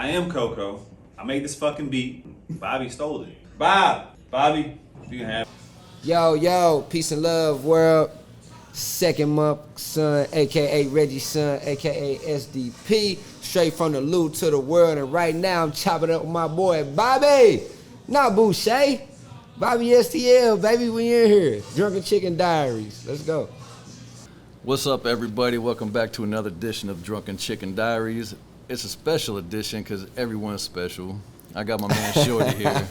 I am Coco. I made this fucking beat. Bobby stole it. Bobby, you can have it. Yo, peace and love, world. Second month son, aka ReggieSon, aka SDP. Straight from the loot to the world, and right now I'm chopping up with my boy Bobby. Not Boucher. Bobby STL, baby, we in here. Drunken Chicken Diaries. Let's go. What's up, everybody? Welcome back to another edition of Drunken Chicken Diaries. It's a special edition because everyone's special. I got my man Shorty here.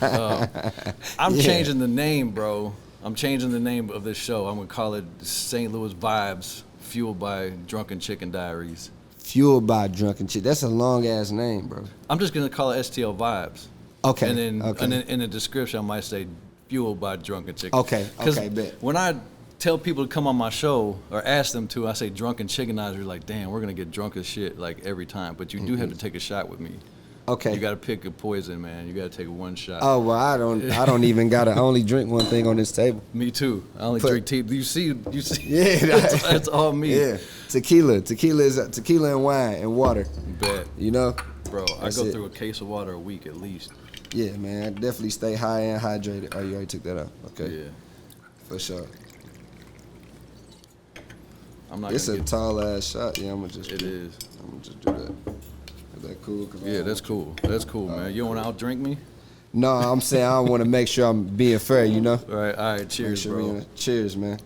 I'm changing the name, bro. I'm changing the name of this show. I'm going to call it St. Louis Vibes, fueled by Drunken Chicken Diaries. Fueled by Drunken Chicken. That's a long-ass name, bro. I'm just going to call it STL Vibes. Okay. And then in the description, I might say fueled by Drunken Chicken. Okay, bet. When I tell people to come on my show or ask them to, I say Drunken Chicken Diaries, you're like, damn, we're going to get drunk as shit like every time. But you do have to take a shot with me. Okay. You got to pick a poison, man. You got to take one shot. Oh, well, I don't even got to. I only drink one thing on this table. Me too. I only drink tea. You see. Yeah. That's all me. Yeah. Tequila is tequila and wine and water. Bet. You know? Bro, I go through a case of water a week at least. Yeah, man. I definitely stay high and hydrated. Oh, you already took that out. Okay. Yeah. For sure. It's a tall ass shot. Yeah, I'm gonna just. It is. I'm gonna just do that. Is that cool? Yeah, that's cool. That's cool, man. You don't want to outdrink me? No, I'm saying I want to make sure I'm being fair. You know. All right. Cheers, bro. Cheers, man.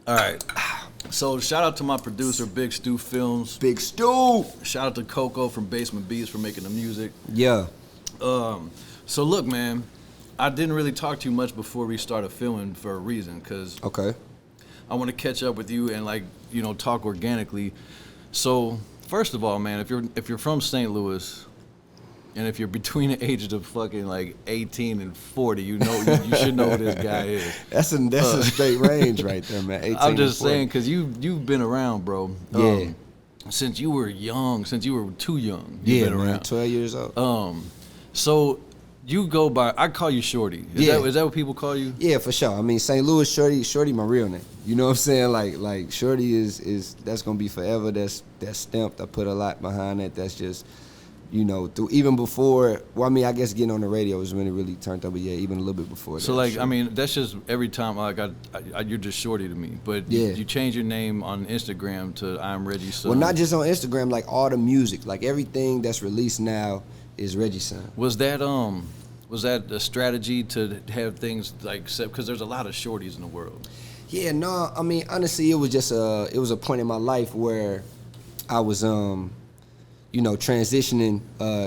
All right. So shout out to my producer, Big Stu Films. Big Stu. Shout out to Coco from Basement Beats for making the music. Yeah. So look, man, I didn't really talk to you much before we started filming for a reason, because I want to catch up with you and talk organically. So first of all, man, if you're from St. Louis, and if you're between the ages of fucking 18 and 40, you should know who this guy is. That's a straight range right there, man. 18 I'm just saying, because you've been around, bro. Yeah. Since you were young, since you were too young, you've been around. Man, 12 years old. So you go by, I call you Shorty. Is that what people call you? Yeah, for sure. I mean, St. Louis Shorty my real name. You know what I'm saying? Like Shorty is that's gonna be forever. That's stamped. I put a lot behind it. That's just, through even before. Well, I mean, I guess getting on the radio was when it really turned up. But yeah, even a little bit before. So that, I mean, that's just every time you're just Shorty to me. But you change your name on Instagram to I'm ReggieSon. Well, not just on Instagram. Like all the music, like everything that's released now is ReggieSon. Was that a strategy to have things because there's a lot of Shorties in the world? Yeah, no, I mean, honestly, it was just it was a point in my life where I was transitioning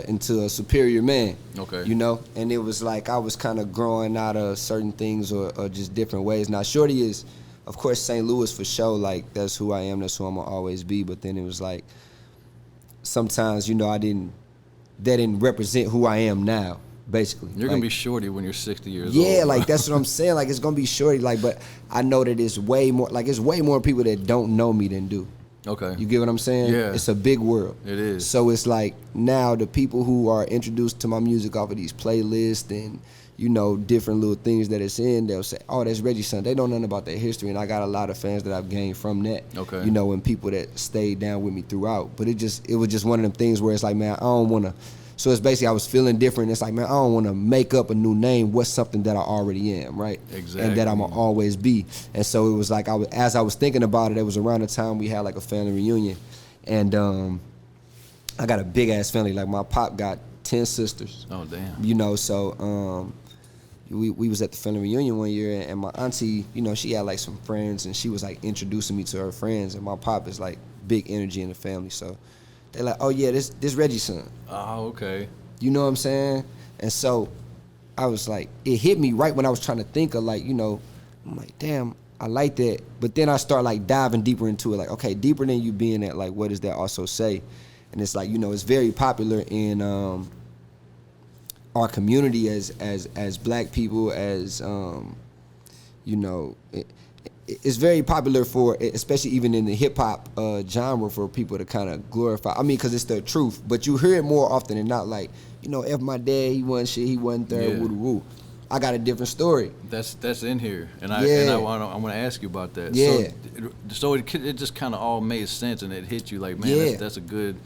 into a superior man. Okay. And it was like I was kind of growing out of certain things or just different ways. Now, Shorty is, of course, St. Louis for sure. Like, that's who I am. That's who I'm gonna always be. But then it was like sometimes, that didn't represent who I am now. Basically, you're gonna be Shorty when you're 60 years old. Yeah, like that's what I'm saying. Like it's gonna be Shorty. Like, but I know that it's way more people that don't know me than do. Okay. You get what I'm saying? Yeah. It's a big world. It is. So it's like now the people who are introduced to my music off of these playlists and different little things that it's in, they'll say, "Oh, that's ReggieSon." They don't know nothing about their history, and I got a lot of fans that I've gained from that. Okay. And people that stayed down with me throughout. But it was just one of them things where it's like, man, I don't want to. So it's basically I was feeling different. It's like, man, I don't want to make up a new name. What's something that I already am, right? Exactly. And that I'm going to always be. And so it was like, as I was thinking about it, it was around the time we had like a family reunion. And I got a big-ass family. Like my pop got 10 sisters. Oh, damn. So we was at the family reunion one year, and my auntie, she had like some friends, and she was like introducing me to her friends. And my pop is like big energy in the family, so they're like, "Oh yeah, this ReggieSon." Oh, okay. You know what I'm saying? And so I was like, it hit me right when I was trying to think of I'm like, damn, I like that. But then I start like diving deeper into it, like, okay, deeper than you being at, like, what does that also say? And it's like, it's very popular in our community as black people, as it's very popular for, especially even in the hip hop genre, for people to kind of glorify. I mean, because it's the truth, but you hear it more often than not. Like, F my dad, he wasn't shit, he wasn't there, woo woo. I got a different story. That's in here, and I want to ask you about that. Yeah. So it just kind of all made sense, and it hit you like, man, that's a good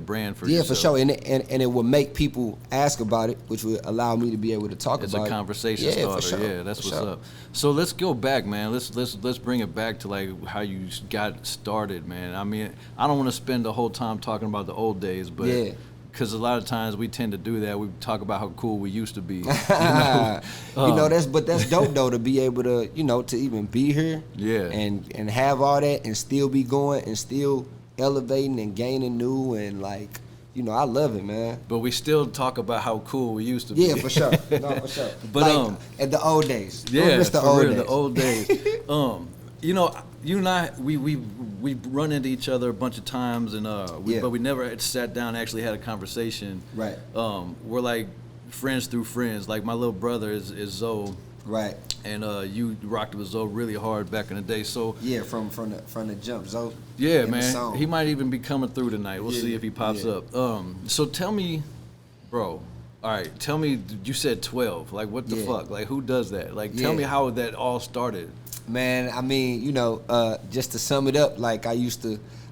brand for yourself. Yeah, for sure, and it will make people ask about it, which will allow me to be able to talk about it. It's a conversation starter. For sure. Yeah, that's what's up. So let's go back, man. Let's bring it back to like how you got started, man. I mean, I don't want to spend the whole time talking about the old days, but because a lot of times we tend to do that. We talk about how cool we used to be. That's dope though, to be able to, to even be here. Yeah. And have all that and still be going and still elevating and gaining new and like, I love it, man. But we still talk about how cool we used to be. Yeah, for sure. No, for sure. But like, at the old days. Yeah, the old days. You and I, we run into each other a bunch of times, and but we never had sat down and actually had a conversation. Right. We're like friends through friends. Like my little brother is Zoe. Right. And you rocked with Zoe really hard back in the day. So yeah, from the jump, Zoe. Yeah, man. He might even be coming through tonight. We'll see if he pops up. So tell me, bro. All right, tell me. You said 12. Like, what the fuck? Like, who does that? Like, tell me how that all started. Man, I mean, just to sum it up, like I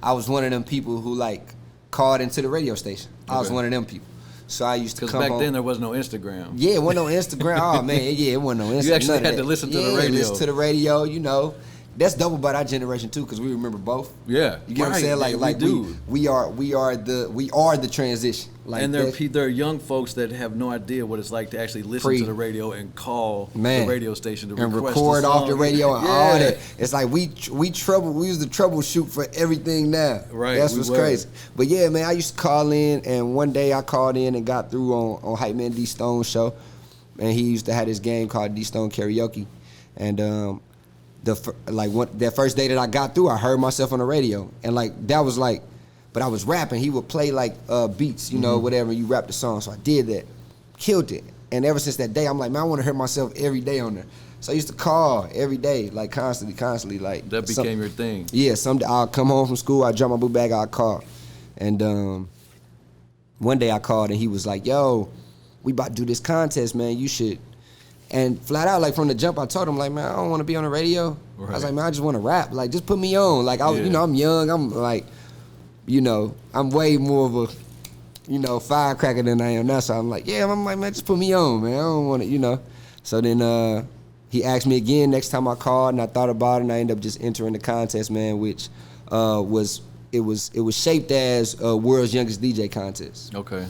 was one of them people who like called into the radio station. I was one of them people. So I used to come Because back then there was no Instagram. Yeah, it wasn't no Instagram. Oh man, it wasn't no Instagram. You actually had to listen to the radio. Listen to the radio, That's dope about our generation too, because we remember both. Yeah, you get what I'm saying? Like we are the transition. Like, and there are young folks that have no idea what it's like to actually listen to the radio and call the radio station to record off the radio and all that. It's like we use the troubleshoot for everything now. Right, that's what's crazy. But yeah, man, I used to call in, and one day I called in and got through on Hype Man D Stone's show, and he used to have this game called D Stone Karaoke, and that first day that I got through, I heard myself on the radio, and like that was like. But I was rapping. He would play like beats, whatever. You rap the song. So I did that, killed it. And ever since that day, I'm like, man, I want to hear myself every day on there. So I used to call every day, like constantly, like. That became your thing. Yeah. Someday I'll come home from school, I drop my book bag, I'll call. And one day I called and he was like, yo, we about to do this contest, man. You should. And flat out, like from the jump, I told him, like, man, I don't want to be on the radio. Right. I was like, man, I just want to rap. Like, just put me on. Like, I'm young. I'm like. I'm way more of a, firecracker than I am now. So I'm like, I'm like, man, just put me on, man. I don't want to, So then he asked me again next time I called, and I thought about it, and I ended up just entering the contest, man, which was shaped as a World's Youngest DJ contest. Okay.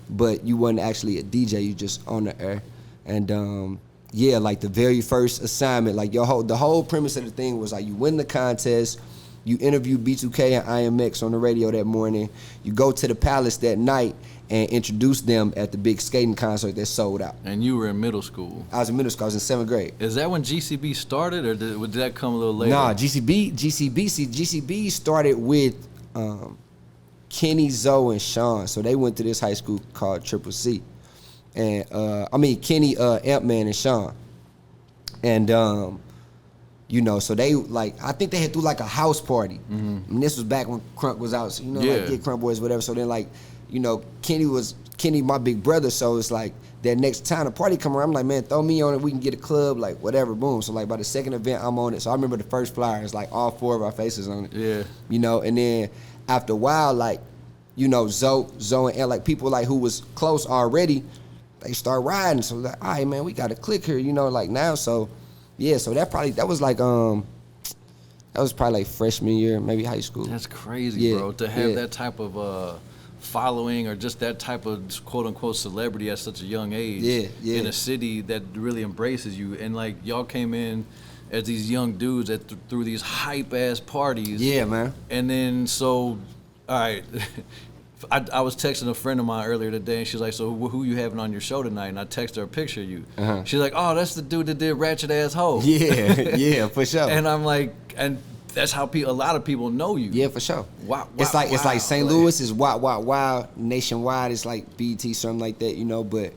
But you wasn't actually a DJ, you just on the air. And like the very first assignment, like the whole premise of the thing was like you win the contest. You interview B2K and IMX on the radio that morning. You go to the Palace that night and introduce them at the big skating concert that sold out. And you were in middle school. I was in middle school. I was in 7th grade. Is that when GCB started, or did that come a little later? Nah, GCB started with Kenny, Zoe, and Sean. So they went to this high school called Triple C. And Kenny, Ant-Man, and Sean. And so they I think they had threw like a house party. Mm-hmm. And this was back when Crunk was out, so get Crunk Boys, whatever. So then Kenny, my big brother. So it's like that next time the party come around, I'm like, man, throw me on it. We can get a club, like whatever, boom. So like by the second event, I'm on it. So I remember the first flyer, it's like all 4 of our faces on it. Yeah. And then after a while, Zoe and like people like who was close already, they start riding. So like, all right, man, we got to click here, now. So. Yeah, so that was probably like freshman year, maybe high school. That's crazy, bro. To have that type of following or just that type of quote unquote celebrity at such a young age in a city that really embraces you. And like y'all came in as these young dudes that through these hype ass parties. Yeah, man. And then all right. I was texting a friend of mine earlier today, and she's like, so who you having on your show tonight? And I texted her a picture of you. Uh-huh. She's like, oh, that's the dude that did Ratchet Asshole. Yeah, for sure. And I'm like, and that's how a lot of people know you. Yeah, for sure. Wow. It's like St. Louis is wild. Nationwide is like BET, something like that,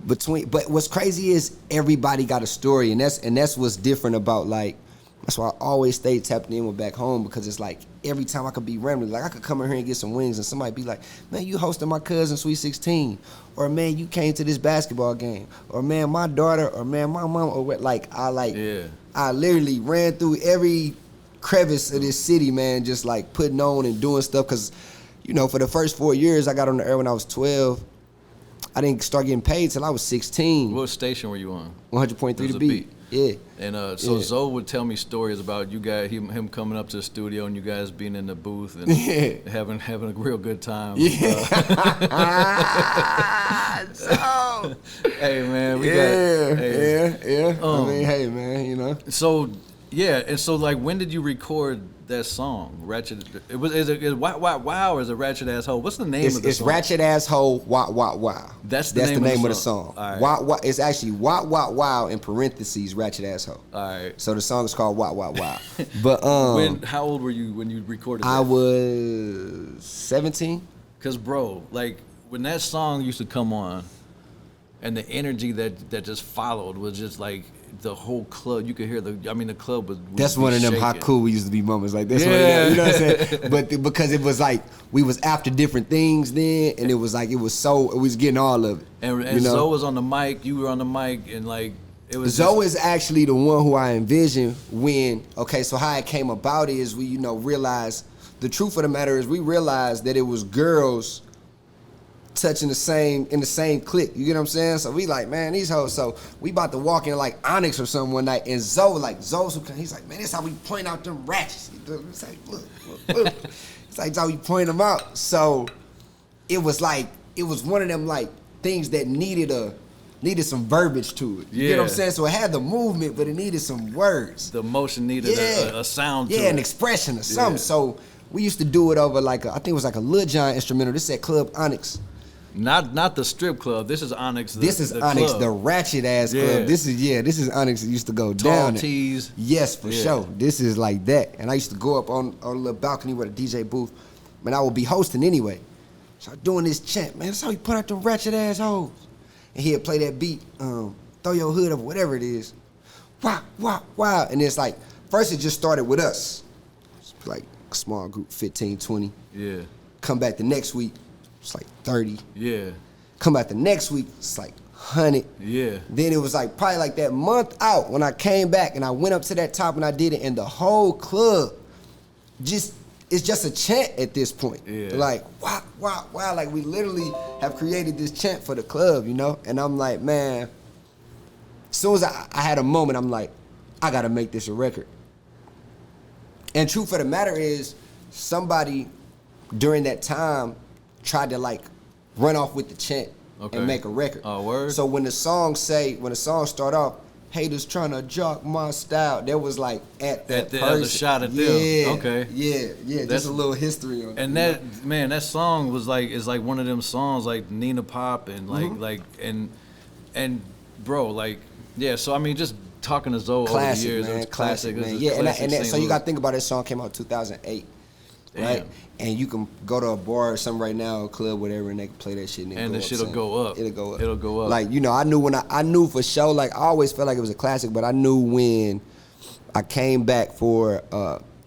But what's crazy is everybody got a story, and that's what's different about that's why I always stay tapped in with back home, because it's like every time I could be rambling. Like I could come in here and get some wings and somebody be like, man, you hosted my cousin Sweet 16. Or man, you came to this basketball game. Or man, my daughter, or man, my mom, or what, I literally ran through every crevice of this city, man, just like putting on and doing stuff. Cause, you know, for the first 4 years, I got on the air when I was 12. I didn't start getting paid till I was 16. What station were you on? 100.3 The Beat. Yeah. And so Zoe would tell me stories about you guys, him coming up to the studio and you guys being in the booth and having a real good time. Yeah. So, hey man, we got. Yeah. I mean, hey man, you know. So yeah, and so like, when did you record that song, Ratchet? Is it Wow or is it Ratchet Asshole? What's the name of the song? It's Ratchet Asshole Wow. That's the name of the song. All right. Wow. It's actually Wow in parentheses Ratchet Asshole. All right. So the song is called Wow. But how old were you when you recorded that? I was 17. Cause bro, like when that song used to come on, and the energy that just followed was just like the whole club. You could hear the club was. That's one of them how cool we used to be moments. Like that's one of them, you know what I'm saying? But because it was like we was after different things then, and it was we was getting all of it. And Zoe was on the mic, you were on the mic, and like it was. Zoe is actually the one who I envisioned when. Okay, so how it came about is we realized the truth of the matter is we realized that it was girls touching in the same clique, you get what I'm saying? So we like, man, these hoes. So we about to walk in like Onyx or something one night, and Zoe's he's like, man, this how we point out them ratchets. It's like, look. It's like how we point them out. So it was one of them like things that needed some verbiage to it. You get what I'm saying? So it had the movement, but it needed some words. The emotion needed a sound to it. Yeah, an expression or something. So we used to do it over I think it was like a Lil Jon instrumental. This is at Club Onyx. Not the strip club. This is Onyx. This is Onyx, club. the ratchet ass club. This is Onyx that used to go Tall down. tees. Yes, for sure. This is like that. And I used to go up on a little balcony with a DJ booth. Man, I would be hosting anyway. So I'm doing this chant, man. That's how you put out the ratchet assholes. And he'd play that beat, throw your hood up, whatever it is. Wow. And it's like, first it just started with us. It's like a small group, 15, 20. Yeah. Come back the next week. It's like 30. Yeah. Come back the next week, it's like 100. Yeah. Then it was like probably like that month out when I came back and I went up to that top and I did it, and the whole club it's just a chant at this point. Yeah. Like, wow. Like we literally have created this chant for the club, you know? And I'm like, man, as soon as I had a moment, I'm like, I gotta make this a record. And truth of the matter is, somebody during that time tried to like run off with the chant and make a record. Oh, word? So when the song start off, haters trying to jock my style, there was like at that person. The shot at them. Okay. Yeah. Just a little history on it. And that song is like one of them songs like Nina Pop and like and bro, like, yeah, so I mean just talking to Zoe over the years, man, it's classic, man. Yeah, and so you gotta think about it, song came out in 2008. Damn. Right? And you can go to a bar or something right now, a club, whatever, and they can play that shit and the shit'll go up. It'll go up. It'll go up. Like, I knew I knew for sure, like I always felt like it was a classic, but I knew when I came back for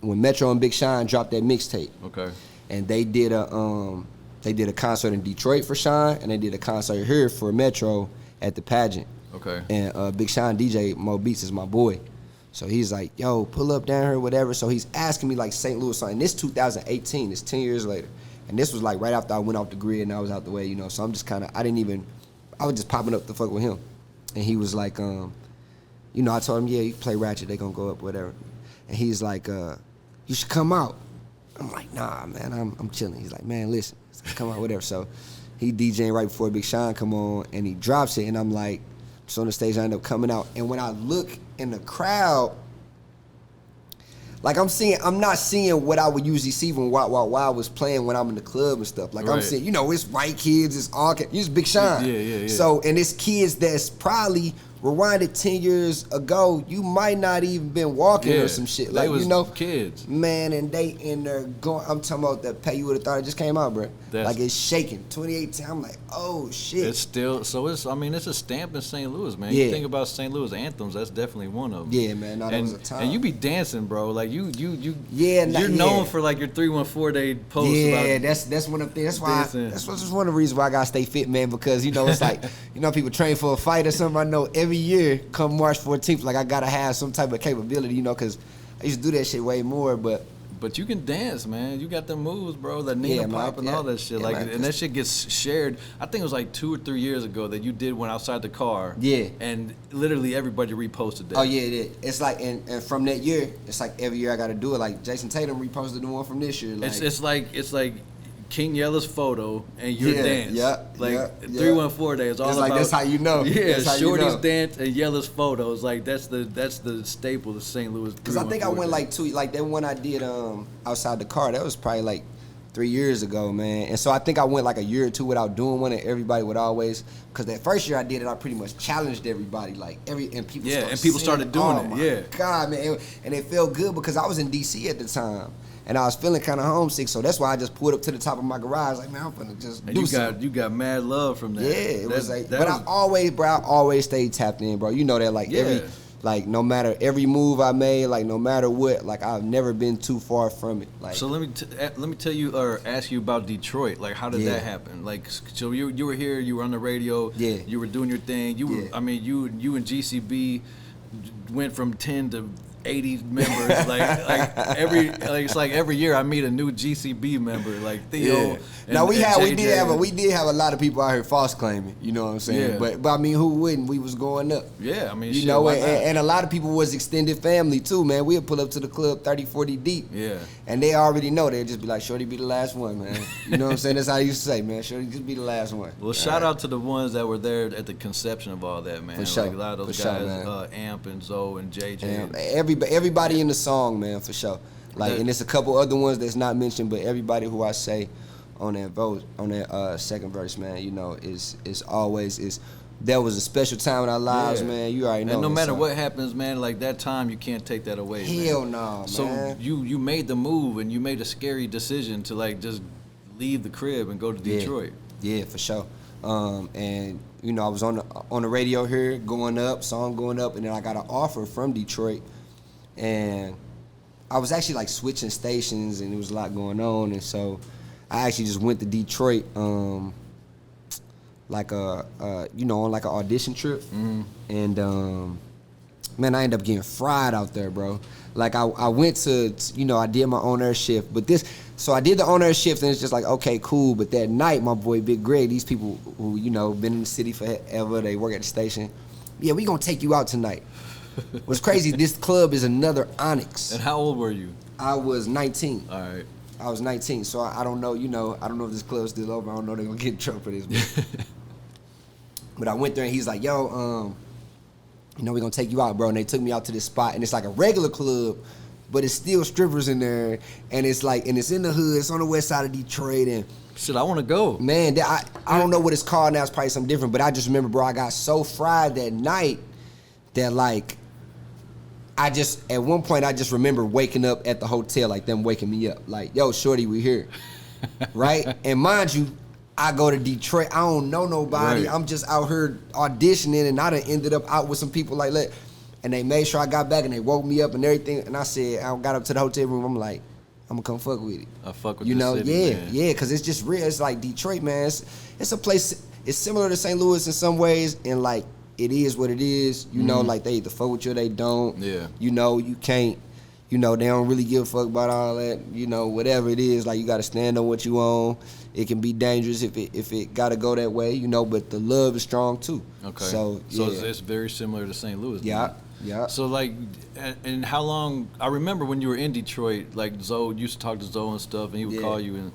when Metro and Big Sean dropped that mixtape. Okay. And they did a concert in Detroit for Sean, and they did a concert here for Metro at the pageant. Okay. And Big Sean DJ Mo Beats is my boy. So he's like, yo, pull up down here, whatever. So he's asking me like St. Louis song. And this 2018, it's 10 years later. And this was like right after I went off the grid and I was out the way, you know. So I'm just I was just popping up to fuck with him. And he was like, I told him, yeah, you play Ratchet, they gonna go up, whatever. And he's like, you should come out. I'm like, nah, man, I'm chilling. He's like, man, listen, come out, whatever. So he DJing right before Big Sean come on and he drops it. And I'm like, so on the stage, I end up coming out. And when I look in the crowd, like I'm not seeing what I would usually see when Wild was playing when I'm in the club and stuff. Like I'm seeing, it's white kids, it's all kids, it's Big Sean. Yeah. So, and it's kids that's probably rewind it 10 years ago, you might not even been walking or some shit. Like, was you know, kids. Man, and they in there going, I'm talking about that Pay You Would've Thought It just came out, bro. Like, it's shaking. 2018, I'm like, oh, shit. It's still, so it's, I mean, it's a stamp in St. Louis, man. You think about St. Louis anthems, that's definitely one of them. Yeah, man, no, that was a time. And you be dancing, bro. Like, you're you're known for, like, your 314 day posts. Yeah, that's one of the things. That's one of the reasons why I gotta stay fit, man, because, you know, it's like, you know, people train for a fight or something. I know every year, come March 14th, like, I gotta have some type of capability, you know, because I used to do that shit way more, but you can dance, man. You got the moves, bro. That Nina pop and all that shit. Like, and that shit gets shared. I think it was like 2 or 3 years ago that you did one outside the car. Yeah. And literally everybody reposted that. Oh yeah, it is. It's like, and from that year, it's like every year I got to do it. Like Jason Tatum reposted the one from this year. Like, it's like King Yella's photo and your dance. Yeah. 314 Day is all it's about. Like that's how you know. Yeah, Shorty's dance and Yella's photos. Like that's the staple of St. Louis. Because I think I went like that one I did outside the car. That was probably like 3 years ago, man. And so I think I went like a year or two without doing one, and everybody would always, because that first year I did it, I pretty much challenged everybody, like and people started doing it. Yeah. God, man, and it felt good because I was in DC at the time. And I was feeling kind of homesick, so that's why I just pulled up to the top of my garage, like, man, I'm finna just do something. You got mad love from that. Yeah, it was like, but I always stayed tapped in, bro. You know that, like, no matter every move I made, like, no matter what, like, I've never been too far from it. Like, so let me tell you or ask you about Detroit. Like, how did that happen? Like, so you were here, you were on the radio, you were doing your thing. You were, I mean, you and GCB went from 10 to 80 members, it's like every year I meet a new GCB member, like Theo. Yeah. Now we did have a lot of people out here false claiming, you know what I'm saying? Yeah. But I mean, who wouldn't? We was going up. Yeah, I mean, you know, and a lot of people was extended family too, man. We'd pull up to the club 30, 40 deep. Yeah. And they already know. They'd just be like, Shorty be the last one, man. You know what I'm saying? That's how I used to say, man. Shorty just be the last one. Well, shout out to the ones that were there at the conception of all that, man. For sure. Like a lot of those guys, Amp and Zoe and JJ. Everybody in the song, man, for sure. Like, and there's a couple other ones that's not mentioned, but everybody who I say on that second verse, man, you know, is always that was a special time in our lives, man. You already know. And no matter what happens, man, like that time, you can't take that away. Hell no, man. So you made the move and you made a scary decision to like just leave the crib and go to Detroit. Yeah, for sure. And you know, I was on the radio here, song going up, and then I got an offer from Detroit, and I was actually like switching stations, and there was a lot going on, and so I actually just went to Detroit, like on like an audition trip, and man, I ended up getting fried out there, bro. Like I went to, you know, I did my on air shift, so I did the on air shift, and it's just like, okay, cool. But that night, my boy Big Greg, these people who, you know, been in the city forever, they work at the station. Yeah, we gonna take you out tonight. What's crazy, this club is another Onyx. And how old were you? I was 19. All right. I was 19, so I don't know, you know, I don't know if this club's still open. I don't know if they're gonna get in trouble for this. But I went there, and he's like, yo, you know, we're gonna take you out, bro. And they took me out to this spot, and it's like a regular club, but it's still strippers in there, and it's like, and it's in the hood, it's on the west side of Detroit, and shit, I wanna go. Man, I don't know what it's called now, it's probably something different, but I just remember, bro, I got so fried that night that, like, at one point, I just remember waking up at the hotel, like them waking me up, like, yo, Shorty, we here, right? And mind you, I go to Detroit, I don't know nobody, right. I'm just out here auditioning, and I done ended up out with some people like that, and they made sure I got back, and they woke me up and everything, and I said, I got up to the hotel room, I'm like, I'm gonna come fuck with it. I fuck with you know, city, man. Yeah, because it's just real, it's like Detroit, man, it's a place, it's similar to St. Louis in some ways, and like, it is what it is, you know, like they either fuck with you or they don't. Yeah. You know, you can't, you know, they don't really give a fuck about all that, you know, whatever it is, like you gotta stand on what you own. It can be dangerous if it gotta go that way, you know, but the love is strong too. Okay. So it's very similar to St. Louis. Yeah. Yeah. So like, and how long, I remember when you were in Detroit, like Zoe, used to talk to Zoe and stuff, and he would call you, and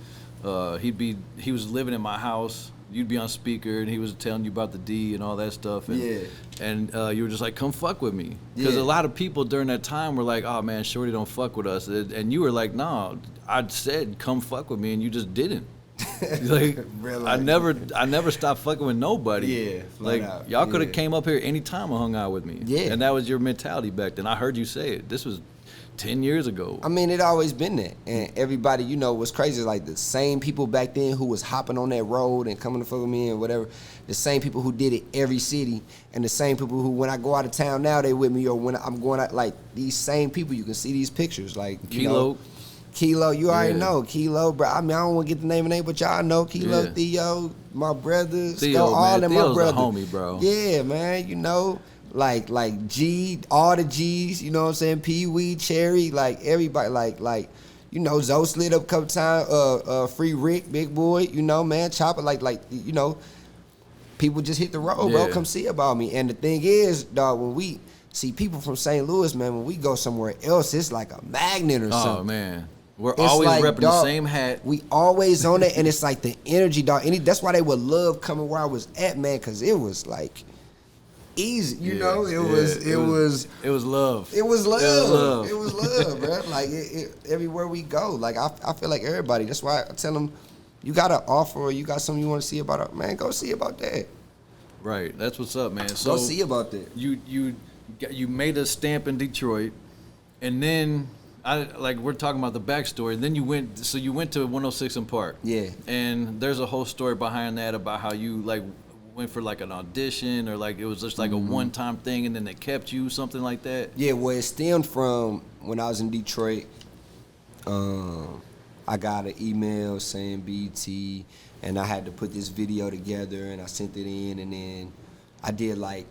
he was living in my house. You'd be on speaker, and he was telling you about the D and all that stuff, and you were just like, come fuck with me, because a lot of people during that time were like, oh man, Shorty don't fuck with us, and you were like, no, I said come fuck with me, and you just didn't. Like, I never stopped fucking with nobody. Yeah, like out. y'all could have came up here anytime and hung out with me. Yeah, and that was your mentality back then. I heard you say it. This was 10 years ago. I mean, it always been that, and everybody, you know, what's crazy is like the same people back then who was hopping on that road and coming to fuck with me and whatever. The same people who did it every city, and the same people who, when I go out of town now, they with me, or when I'm going out, like these same people. You can see these pictures, like Kilo, you already know Kilo, bro. I mean, I don't want to get the name and name, but y'all know Kilo, Theo, my brothers, Theo, all them my brothers. A homie, bro. Yeah, man, you know, like G, all the G's, you know what I'm saying? Pee Wee, Cherry, like everybody, like. You know, Zoe slid up a couple times. Free Rick, Big Boy. You know, man, Chopper. Like, you know, people just hit the road, bro. Come see about me. And the thing is, dog, when we see people from St. Louis, man, when we go somewhere else, it's like a magnet or something. Oh man, we're always like, repping the same hat. We always on it, and it's like the energy, dog. That's why they would love coming where I was at, man, because it was like easy, you know. It was love. It was love. It was love, bro. Like everywhere we go, like I feel like everybody. That's why I tell them, you got an offer or you got something you want to see about it, man. Go see about that. Right. That's what's up, man. So go see about that. You made a stamp in Detroit, and then we're talking about the backstory. Then you went to 106 in Park. Yeah. And there's a whole story behind that about how you like went for like an audition, or like it was just like a one-time thing and then they kept you, something like that? Yeah, well, it stemmed from when I was in Detroit. I got an email saying BT, and I had to put this video together, and I sent it in, and then I did I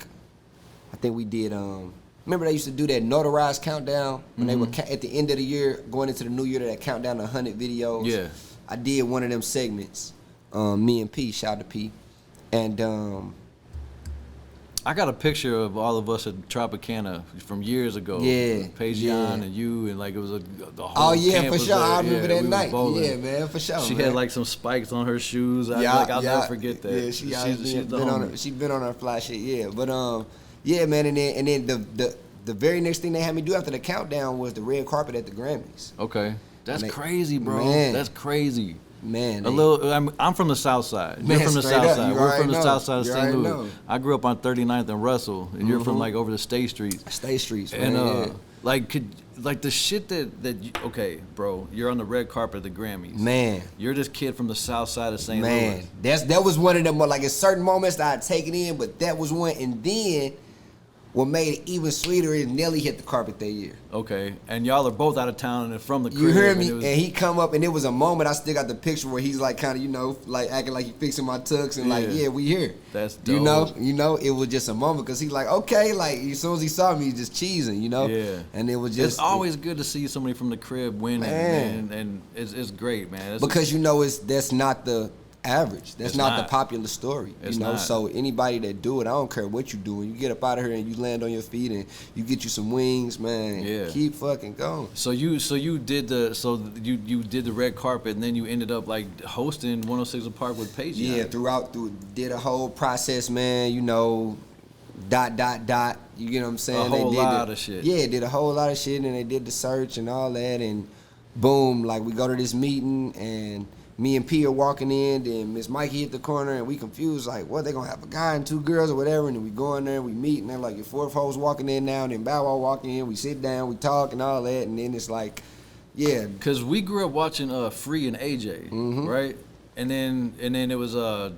think we did, remember they used to do that notarized countdown when they would at the end of the year, going into the new year, that countdown to 100 videos. Yeah. I did one of them segments, me and P, shout out to P. And I got a picture of all of us at Tropicana from years ago. Yeah, Pajian and you, and like it was the whole. Oh yeah, camp for sure. There. I remember that night. Yeah, man, for sure. She had like some spikes on her shoes. I'll never forget that. Yeah, she's been on her fly shit. Yeah, but yeah, man, and then the very next thing they had me do after the countdown was the red carpet at the Grammys. Okay, that's crazy, bro. Man. That's crazy. Man, I'm from the South Side. You're from the South Side. We're from the South Side of St. Louis. I grew up on 39th and Russell, and you're from like over the State Streets. State Streets, man. And like the shit that you, okay, bro, you're on the red carpet of the Grammys. Man, you're this kid from the South Side of St. Louis. Man, that was one of them. Like in certain moments that I'd take it in, but that was one. And then what made it even sweeter is Nelly hit the carpet that year. Okay, and y'all are both out of town and from the crib. You hear me? And he come up, and it was a moment. I still got the picture where he's like kind of, you know, like acting like he fixing my tux and like, yeah, we here. That's dope. You know, it was just a moment because he's like, okay, like as soon as he saw me, he's just cheesing, you know. Yeah. And it was just. It's always good to see somebody from the crib winning, man. And it's great, man. Because you know that's not the average. That's not the popular story. You know, so anybody that do it, I don't care what you do. When you get up out of here and you land on your feet and you get you some wings, man. Yeah. Keep fucking going. So you did the red carpet, and then you ended up like hosting 106 in Park with Paige. Yeah, did a whole process, man. You know, ... You get what I'm saying? A whole lot of shit. Yeah, did a whole lot of shit, and they did the search and all that, and boom, like we go to this meeting and me and P are walking in, then Miss Mikey hit the corner, and we confused, like, what, they gonna have a guy and two girls or whatever, and then we go in there and we meet, and they're like, your fourth host walking in now, and then Bow Wow walking in, we sit down, we talk and all that, and then it's like, yeah. Because we grew up watching Free and AJ, right? And then it was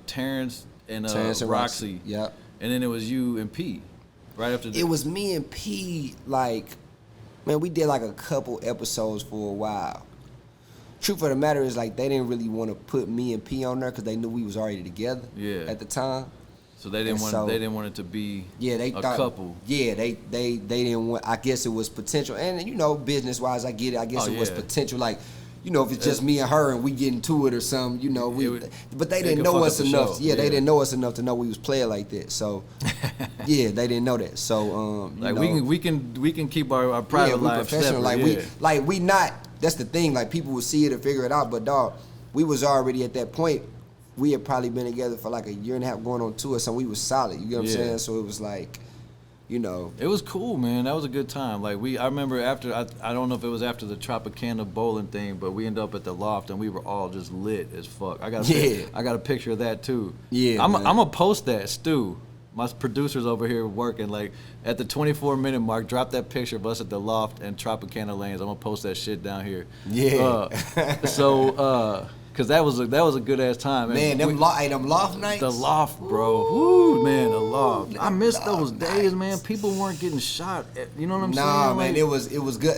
Terrence and Roxy. Yep. And then it was you and P, right after that. It was me and P, like, man, we did like a couple episodes for a while. Truth of the matter is, like, they didn't really want to put me and P on there because they knew we was already together at the time. So they didn't want it to be a couple. Yeah, they didn't want. I guess it was potential, and you know, business wise, I get it. I guess it was potential, like, you know, if it's just me and her and we get into it or something, you know, but they didn't know us enough. Yeah, they didn't know us enough to know we was playing like that. So yeah, they didn't know that. So like, we can keep our private life professional. Separate. Like we not. That's the thing. Like, people will see it and figure it out, but dog, we was already at that point. We had probably been together for like a year and a half, going on 2 or something. We was solid. You get what I'm saying? So it was like, you know. It was cool, man. That was a good time. Like I remember after, I don't know if it was after the Tropicana bowling thing, but we ended up at the Loft and we were all just lit as fuck. I got a picture of that too. Yeah, I'm gonna post that, Stu. My producer's over here working, like, at the 24-minute mark, drop that picture of us at the Loft and Tropicana Lanes. I'm gonna post that shit down here. Yeah. Cause that was a good ass time. Man, them Loft nights. The Loft, bro. Woo, man, the Loft. I miss those days, man. People weren't getting shot. You know what I'm saying? Nah, man, it was good.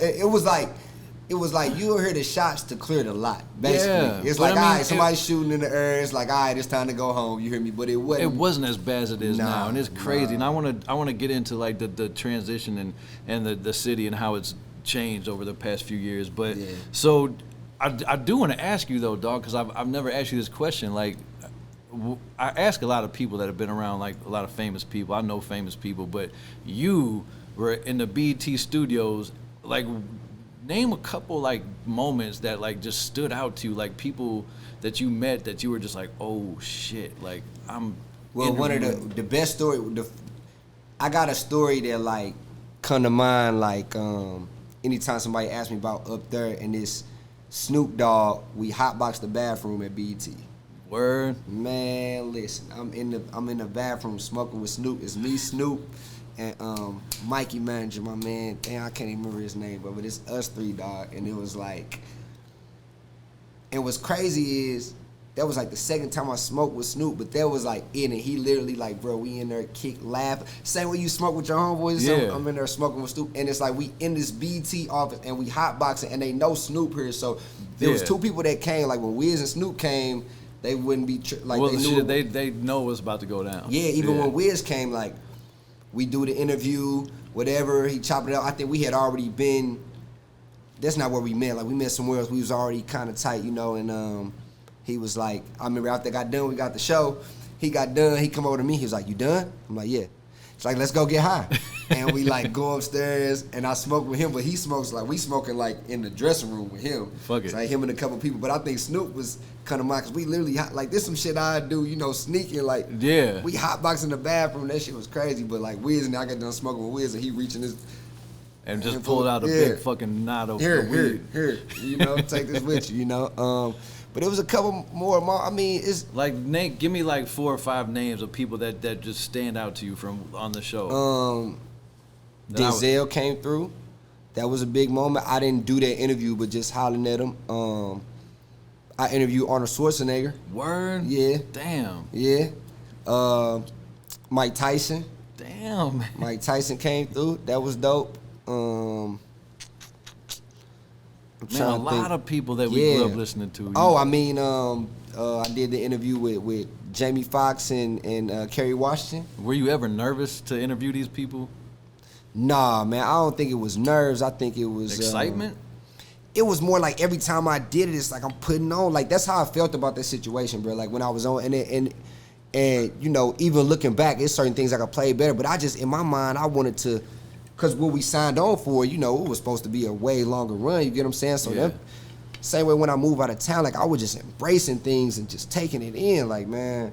It was like you hear the shots to clear the lot. Basically, yeah, it's like, all right, somebody's shooting in the air. It's like, all right, it's time to go home. You hear me? But it wasn't. It wasn't as bad as it is now, and it's crazy. And I want to get into like the transition and the city and how it's changed over the past few years. But so I do want to ask you though, dog, because I've never asked you this question. Like, I ask a lot of people that have been around, like a lot of famous people. I know famous people, but you were in the BET studios, like. Name a couple like moments that like just stood out to you, like people that you met that you were just like, oh shit, like I'm. Well, one of the best story. I got a story that like come to mind like anytime somebody asks me about up there and this Snoop Dogg, we hotboxed the bathroom at BET. Word. Man, listen, I'm in the bathroom smoking with Snoop. It's me, Snoop, and Mikey Manager, my man. Damn, I can't even remember his name, but it's us three, dog. And it was like, and what's crazy is that was like the second time I smoked with Snoop, but that was like in it. He literally like, bro, we in there kick, laugh. Same way you smoke with your homeboys. Yeah. So I'm in there smoking with Snoop, and it's like we in this BT office and we hotboxing, and they know Snoop here. So there was two people that came. Like when Wiz and Snoop came, they wouldn't be like well, they knew. They know what's about to go down. Yeah, even when Wiz came, like. We do the interview, whatever, he chopped it out. I think we had already been, that's not where we met. Like, we met somewhere else. We was already kind of tight, you know, and he was like, I remember after I got done, we got the show. He got done, he come over to me, he was like, you done? I'm like, yeah. It's like, let's go get high. And we like go upstairs, and I smoke with him, but he smokes like, we smoking like in the dressing room with him. Fuck it. It's like him and a couple people, but I think Snoop was kind of mine, because we literally, like, this some shit I do, you know, sneaking, like, yeah. We hotboxing the bathroom, that shit was crazy, but like Wiz, and I got done smoking with Wiz, and he reaching his... And just pulled out a big fucking knot of weed. Here, you know, take this with you, you know. But it was a couple more, I mean, it's... Like, give me like 4 or 5 names of people that just stand out to you from on the show. Denzel came through. That was a big moment. I didn't do that interview, but just hollering at him. I interviewed Arnold Schwarzenegger. Word? Yeah. Damn. Yeah. Mike Tyson. Damn, man. Mike Tyson came through. That was dope. Man, a lot of people that we grew up listening to. Oh, I mean, I did the interview with Jamie Foxx and Kerry Washington. Were you ever nervous to interview these people? Nah, man, I don't think it was nerves. I think it was... excitement? It was more like every time I did it, it's like I'm putting on. Like, that's how I felt about that situation, bro. Like, when I was on, and you know, even looking back, there's certain things I could play better. But I just, in my mind, I wanted to... Because what we signed on for, you know, it was supposed to be a way longer run, you get what I'm saying? So that same way when I moved out of town, like I was just embracing things and just taking it in, like, man.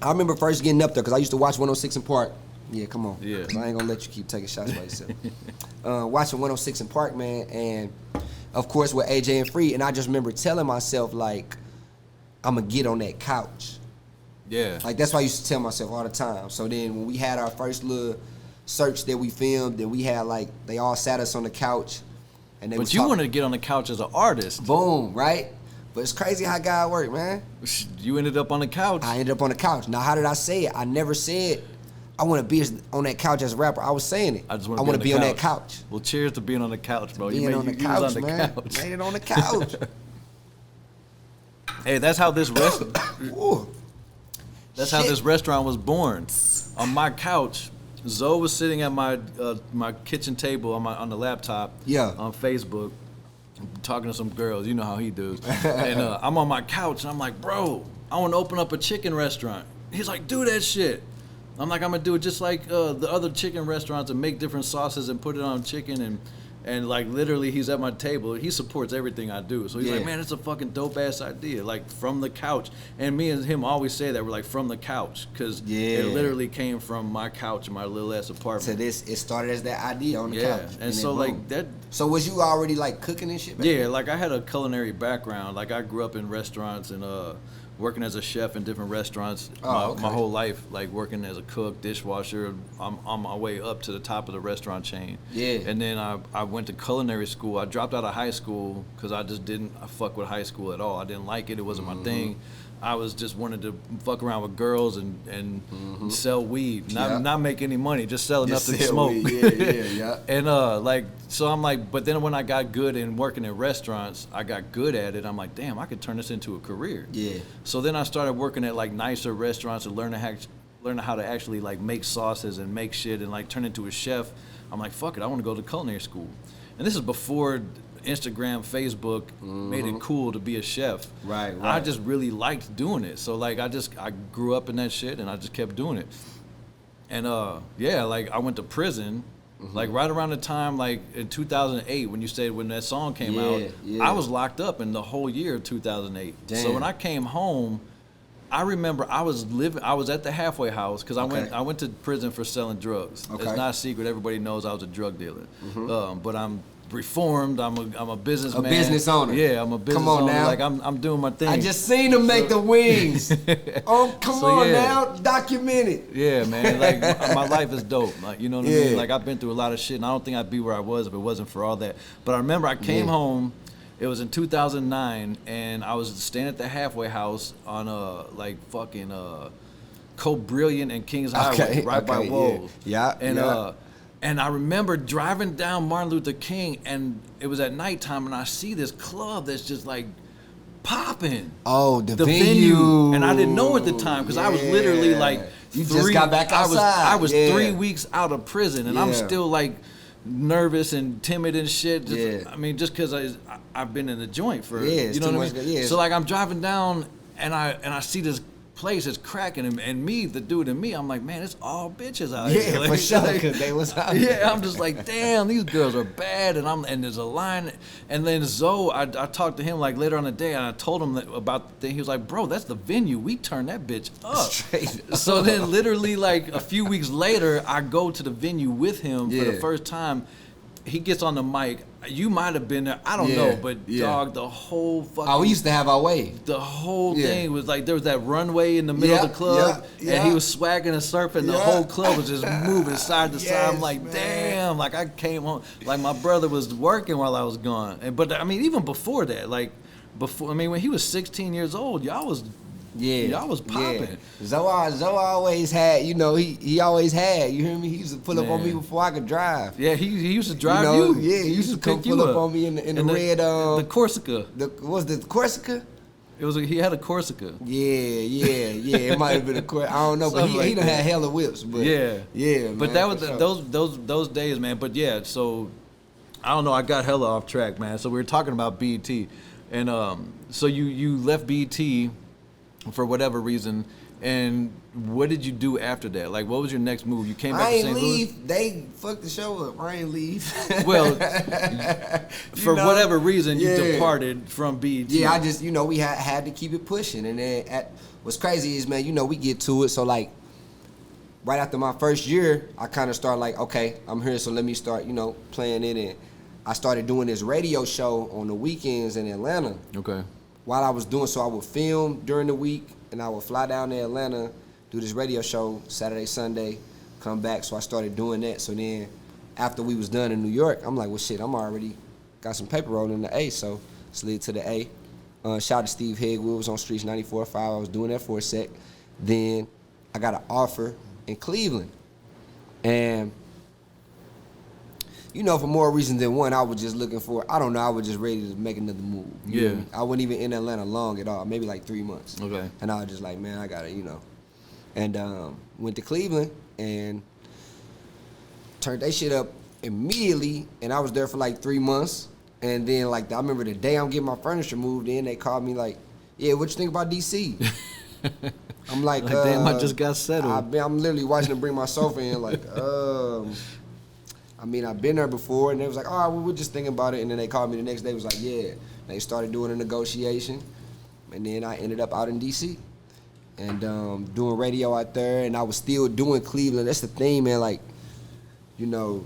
I remember first getting up there, because I used to watch 106 in Park. Yeah, come on. Yeah. I ain't gonna let you keep taking shots by yourself. Watching 106 in Park, man, and of course with AJ and Free, and I just remember telling myself, like, I'm gonna get on that couch. Yeah. Like, that's what I used to tell myself all the time. So then when we had our first little search that we filmed, and we had like, they all sat us on the couch. And they But you wanted to get on the couch as an artist. Boom, right? But it's crazy how God worked, man. You ended up on the couch. I ended up on the couch. Now, how did I say it? I never said I want to be on that couch as a rapper. I was saying it. I just want to be on that couch. couch. Well, cheers to being on the couch, bro. Being on the couch, man. Couch. Made it on the couch. Hey, that's how this restaurant. How this restaurant was born. On my couch, Zoe was sitting at my kitchen table on the laptop. Yeah. On Facebook, talking to some girls. You know how he does. And I'm on my couch and I'm like, bro, I want to open up a chicken restaurant. He's like, do that shit. I'm like, I'm gonna do it just like the other chicken restaurants and make different sauces and put it on chicken And like literally, he's at my table. He supports everything I do. So he's like, man, it's a fucking dope ass idea. Like from the couch. And me and him always say that we're like from the couch, because it literally came from my couch in my little ass apartment. So it started as that idea on the couch. And so like that. So was you already like cooking and shit? Yeah, like I had a culinary background. Like I grew up in restaurants and working as a chef in different restaurants my whole life, like working as a cook, dishwasher. I'm on my way up to the top of the restaurant chain. Yeah. And then I went to culinary school. I dropped out of high school because I just didn't fuck with high school at all. I didn't like it. It wasn't my thing. I was just wanted to fuck around with girls and sell weed, not make any money, just sell enough to smoke. Yeah. And like, so I'm like, but then when I got good in working in restaurants, I got good at it. I'm like, damn, I could turn this into a career. Yeah. So then I started working at like nicer restaurants and learning how to actually like make sauces and make shit and like turn into a chef. I'm like, fuck it, I want to go to culinary school. And this is before Instagram, Facebook made it cool to be a chef. Right. I just really liked doing it. So like I grew up in that shit and I just kept doing it. And like I went to prison like right around the time like in 2008 when that song came out. I was locked up in the whole year of 2008. Damn. So when I came home, I remember I was at the halfway house because I went to prison for selling drugs. Okay. It's not a secret. Everybody knows I was a drug dealer. But I'm reformed. I'm a businessman. A business owner. Yeah, I'm a business owner. Now. Like I'm doing my thing. I just seen him make the wings. Oh, come on now, document it. Yeah, man. Like my life is dope. Like, you know what I mean? Like I've been through a lot of shit, and I don't think I'd be where I was if it wasn't for all that. But I remember I came home. It was in 2009, and I was staying at the halfway house on Co-Brilliant and Kings Highway, right by Wold. And I remember driving down Martin Luther King, and it was at nighttime, and I see this club that's just like popping. Oh, the venue. And I didn't know at the time because I was literally like, you just got back outside. I was 3 weeks out of prison, and I'm still like nervous and timid and shit. I mean, just because I've been in the joint for you know what I mean. So like I'm driving down, and I see this place is cracking, and me, the dude in me, I'm like, man, it's all bitches out here. Yeah, for sure, because they was out here. Yeah, I'm just like, damn, these girls are bad, and there's a line, and then Zoe, I talked to him like later on the day, and I told him about the thing. He was like, bro, that's the venue. We turned that bitch up. Straight up. So then literally like a few weeks later, I go to the venue with him for the first time. He gets on the mic. You might have been there. I don't know, but dog, the whole fucking. Oh, we used to have our way. The whole thing was like there was that runway in the middle of the club, and he was swagging and surfing. The whole club was just moving side to side. I'm like, damn! Like I came home, like my brother was working while I was gone. But I mean, even before that, when he was 16 years old, y'all was. Y'all was popping. Zoa always had, he always had, you hear me? He used to pull up on me before I could drive. Yeah, he used to drive you. Yeah, he used to come pull up on me in the red. The Corsica. Was the Corsica? He had a Corsica. Yeah. It might have been a Corsica. I don't know, but he done had hella whips. But yeah, man, but that was those days, man. But yeah, so I don't know. I got hella off track, man. So we were talking about BET, and so you left BET for whatever reason, and what did you do after that? Like, what was your next move? You came back to St. Louis? I ain't leave. They fucked the show up. I ain't leave. Well, for whatever reason, you departed from BET. Yeah, I just, we had to keep it pushing. And then what's crazy is, man, we get to it. So, like, right after my first year, I kind of started like, okay, I'm here, so let me start, playing it. And I started doing this radio show on the weekends in Atlanta. Okay. While I was doing so, I would film during the week, and I would fly down to Atlanta, do this radio show Saturday, Sunday, come back. So I started doing that. So then after we was done in New York, I'm like, well, shit, I'm already got some paper rolling in the A, so slid to the A. Shout out to Steve Hegg. We was on Streets 94.5. I was doing that for a sec. Then I got an offer in Cleveland. And for more reasons than one, I was just looking for, I don't know, I was just ready to make another move. You know? I wasn't even in Atlanta long at all, maybe like 3 months. Okay. And I was just like, man, I gotta, And went to Cleveland and turned that shit up immediately, and I was there for like 3 months. And then I remember the day I'm getting my furniture moved in, they called me like, yeah, what you think about DC? I'm like, damn, I just got settled. I'm literally watching them bring my sofa in, like, I mean, I've been there before, and they was like, oh, we were just thinking about it, and then they called me the next day, was like, yeah. They started doing a negotiation, and then I ended up out in D.C. and doing radio out there, and I was still doing Cleveland. That's the thing, man, like, you know,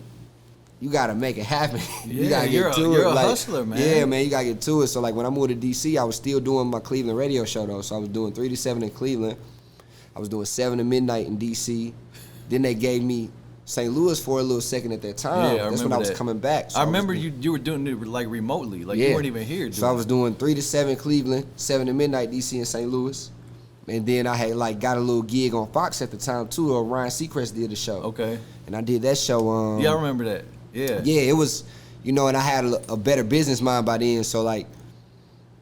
you gotta make it happen. You gotta get to it. You're a like, hustler, man. Yeah, man, you gotta get to it. So like when I moved to DC, I was still doing my Cleveland radio show though. So I was doing 3 to 7 in Cleveland. I was doing 7 to midnight in DC. Then they gave me St. Louis for a little second at that time. Yeah, That's when I was coming back. So I remember you were doing it like remotely, like you weren't even here. So I was doing 3 to 7 Cleveland, 7 to midnight DC and St. Louis. And then I had like got a little gig on Fox at the time too. Or Ryan Seacrest did the show. Okay. And I did that show. Yeah, I remember that. Yeah. Yeah, it was, you know, and I had a better business mind by then. So like,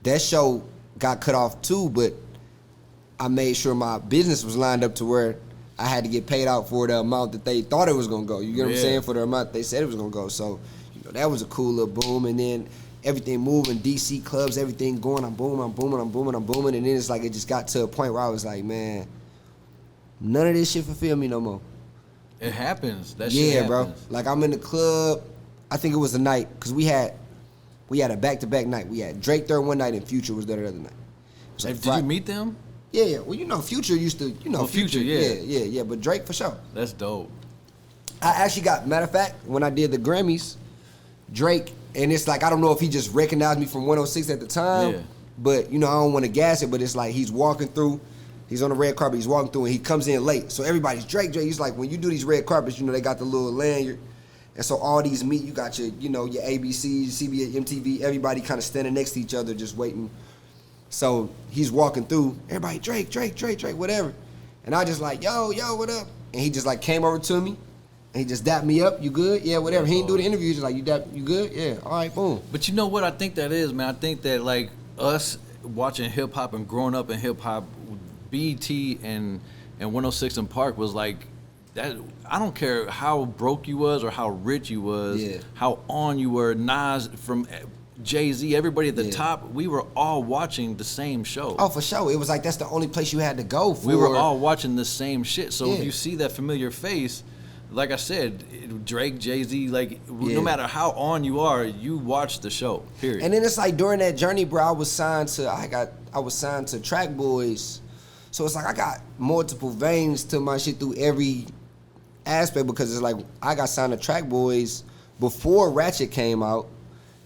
that show got cut off too, but I made sure my business was lined up to where I had to get paid out for the amount that they thought it was gonna go. You get what I'm saying? For the amount they said it was gonna go. So, you know, that was a cool little boom. And then everything moving, DC clubs, everything going. I'm booming. And then it's like it just got to a point where I was like, man, none of this shit fulfill me no more. It happens. That shit happens. Bro. Like I'm in the club. I think it was the night because we had a back-to-back night. We had Drake there one night and Future was there the other night. Like, did you meet them? Yeah. Well, you know, Future used to, you know, oh, Future. Yeah. But Drake for sure. That's dope. I actually got, matter of fact, when I did the Grammys, Drake, and it's like I don't know if he just recognized me from 106 at the time, but you know I don't want to gas it. But it's like he's walking through. He's on the red carpet, he's walking through, and he comes in late. So everybody's Drake. He's like, when you do these red carpets, you know, they got the little lanyard. And so all these meet, you got your, you know, your ABC, CBS, MTV, everybody kind of standing next to each other just waiting. So he's walking through, everybody, Drake, whatever. And I just like, yo, what up? And he just like came over to me, and he just dapped me up, you good? Yeah, whatever. He didn't do the interview, he's just like, you good? Yeah, all right, boom. But you know what I think that is, man? I think that like us watching hip hop and growing up in hip hop, BET and 106 in Park was like that. I don't care how broke you was or how rich you was, how on you were. Nas from Jay-Z, everybody at the top. We were all watching the same show. Oh, for sure. It was like that's the only place you had to go for. We were all watching the same shit. So if you see that familiar face, like I said, Drake, Jay-Z, like no matter how on you are, you watch the show. Period. And then it's like during that journey, bro, I was signed to Track Boys. So it's like I got multiple veins to my shit through every aspect because it's like I got signed to Track Boys before Ratchet came out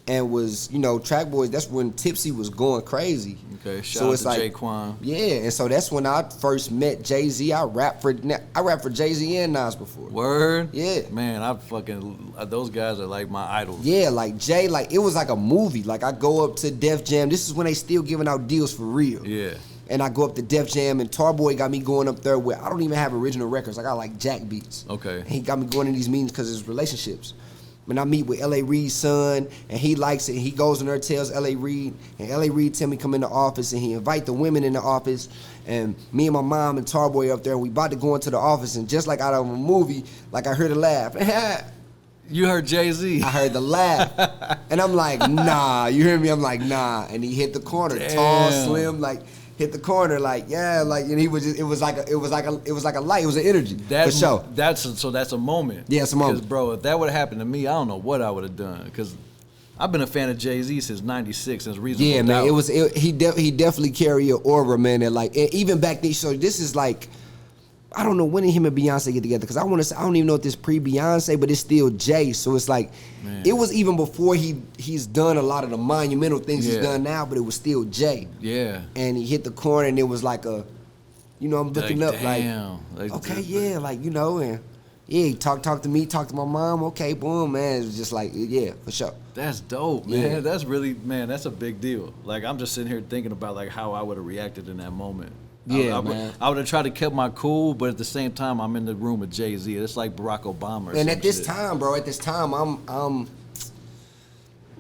and was, you know, Track Boys, that's when Tipsy was going crazy. Okay, shout out to Jaquan. Yeah, and so that's when I first met Jay-Z. I rapped for Jay-Z and Nas before. Word? Yeah. Man, those guys are like my idols. Yeah, like Jay, like it was like a movie. Like I go up to Def Jam. This is when they still giving out deals for real. Yeah. And I go up to Def Jam, and Tarboy got me going up there where I don't even have original records. I got like Jack beats. Okay. And he got me going in these meetings because of his relationships. When I meet with L.A. Reid's son, and he likes it, and he goes in there, tells L.A. Reid, and L.A. Reid tell me come in the office, and he invite the women in the office, and me and my mom and Tarboy up there, and we about to go into the office, and just like out of a movie, like I heard a laugh. You heard Jay-Z. I heard the laugh. And I'm like, nah. You hear me? I'm like, nah. And he hit the corner. Damn. Tall, slim, like hit the corner, like, yeah, like, and he was just, it was like a light. It was an energy. For sure. That's a moment. Yeah, it's a moment. Because, bro, if that would have happened to me, I don't know what I would have done. Because I've been a fan of Jay-Z since '96, since Reasonable Yeah, Doubt. man. He definitely carry an aura, man. That like, and even back then. So this is like, I don't know when did him and Beyonce get together, because I want to say, I don't even know if this pre-Beyonce, but it's still Jay. So it's like, man, it was even before he's done a lot of the monumental things he's done now, but it was still Jay. Yeah. And he hit the corner, and it was like a, you know, I'm looking up damn. like okay, yeah, like, you know, and yeah, he talk to me, talk to my mom, okay, boom, man. It was just like, yeah, for sure. That's dope, man. Yeah. That's really, man, that's a big deal. Like, I'm just sitting here thinking about like how I would have reacted in that moment. Yeah, man. I would have tried to keep my cool, but at the same time, I'm in the room with Jay-Z. It's like Barack Obama. And at this time, bro, I'm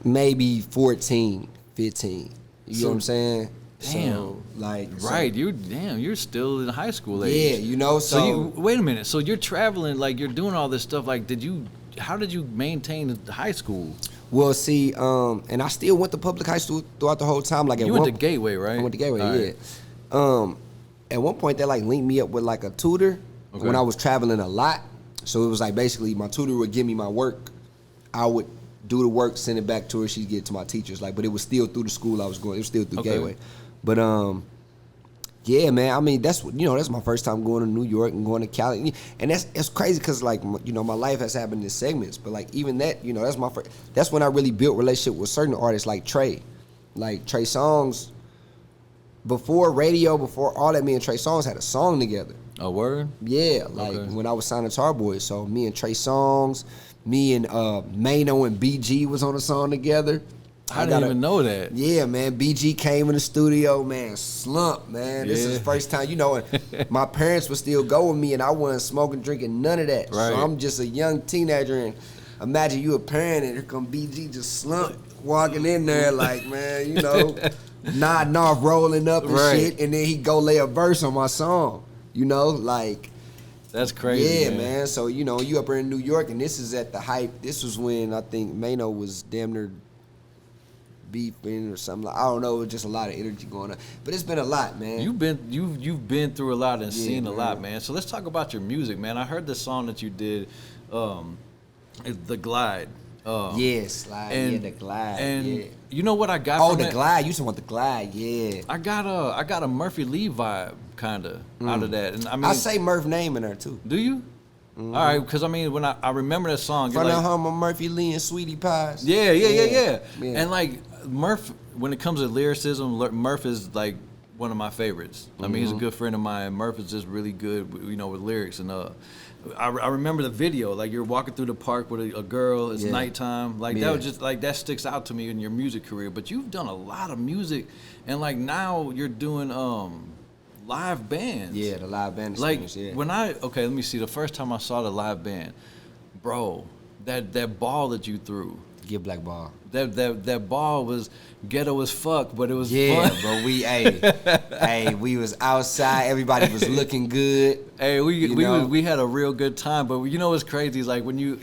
maybe 14, 15. You know what I'm saying? Damn. So, like, right, you're still in high school age. Yeah, you know, so wait a minute. So you're traveling, like you're doing all this stuff. Like, how did you maintain high school? Well, see, and I still went to public high school throughout the whole time. Like, you went to Gateway, right? I went to Gateway, yeah. At one point, they like linked me up with like a tutor when I was traveling a lot. So it was like basically my tutor would give me my work I would do the work, send it back to her, she'd get it to my teachers. Like, but it was still through the school I was going. It was still through Gateway. But yeah, man. I mean, that's my first time going to New York and going to Cali, and it's crazy because like my life has happened in segments. But like even that, that's my first. That's when I really built relationship with certain artists like Trey Songz. Before radio, before all that, me and Trey Songz had a song together. A word? Yeah, like when I was signing Tar Boys. So me and Trey Songz, me and Mano and BG was on a song together. I didn't even know that. Yeah, man. BG came in the studio, man. Slump, man. This is the first time, and my parents would still go with me, and I wasn't smoking, drinking, none of that. Right. So I'm just a young teenager, and imagine you a parent, and here come BG just slump, walking in there like, man, nodding off, rolling up and shit, and then he go lay a verse on my song, like. That's crazy. Yeah, man. So, you up here in New York, and this is at the hype. This was when I think Mano was damn near beefing or something. I don't know. It was just a lot of energy going on. But it's been a lot, man. You've been through a lot and seen a lot, man. So let's talk about your music, man. I heard the song that you did, The Glide. Slide. The Glide. And you know what I got? Oh, from the that? Glide. You talking about the Glide? Yeah. I got a Murphy Lee vibe kinda out of that, and I mean I say Murph name in there too. Do you? Mm-hmm. All right, because I mean when I remember that song, from the home of Murphy Lee and Sweetie Pies. Yeah. And like Murph, when it comes to lyricism, Murph is like one of my favorites. I mean, he's a good friend of mine. Murph is just really good, with lyrics. And I remember the video, like you're walking through the park with a girl. It's nighttime. Like that was just like that sticks out to me in your music career. But you've done a lot of music, and like now you're doing live bands. Yeah, the live band experience. Like when let me see. The first time I saw the live band, bro, that ball that you threw. Get black ball. That ball was ghetto as fuck, but it was fun. But we was outside. Everybody was looking good. Hey, we had a real good time. But what's crazy is like when you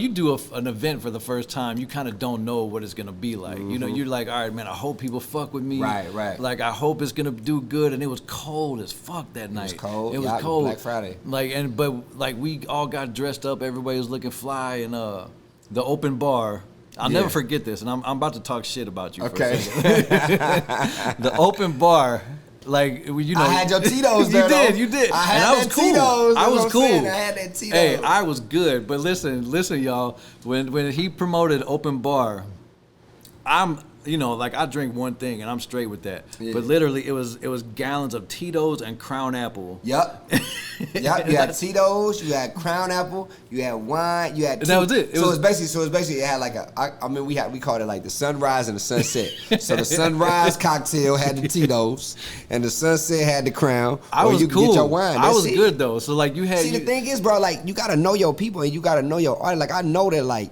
do an event for the first time, you kind of don't know what it's gonna be like. You're like, all right, man, I hope people fuck with me. Right. Like I hope it's gonna do good. And it was cold as fuck that night. It was cold. It was cold. Black Friday. But we all got dressed up. Everybody was looking fly, and the open bar. I'll never forget this, and I'm about to talk shit about you. Okay. For a second. The open bar, like I had your Tito's there. You did. I was cool. I was cool. I had that Tito's. Hey, I was good. But listen, y'all. When he promoted open bar, I drink one thing and I'm straight with that. Yeah. But literally, it was gallons of Tito's and Crown Apple. Yep. You had Tito's, you had Crown Apple, you had wine, you had. And that was it. It was basically it had like we called it like the sunrise and the sunset. So the sunrise cocktail had the Tito's, and the sunset had the Crown. I was cool. Get your wine. I was good though. So like you had. See, the thing is, bro, like you gotta know your people and you gotta know your art. Like I know that, like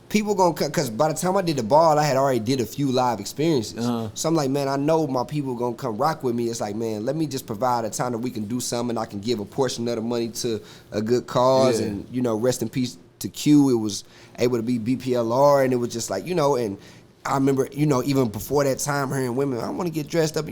people gonna come, because by the time I did the ball, I had already did a few live experiences. So I'm like, man, I know my people gonna come rock with me. It's like, man, let me just provide a time that we can do something and I can give a portion of the money to a good cause. And, rest in peace to Q. It was able to be BPLR, and it was just like, and I remember, even before that time, hearing women, I want to get dressed up,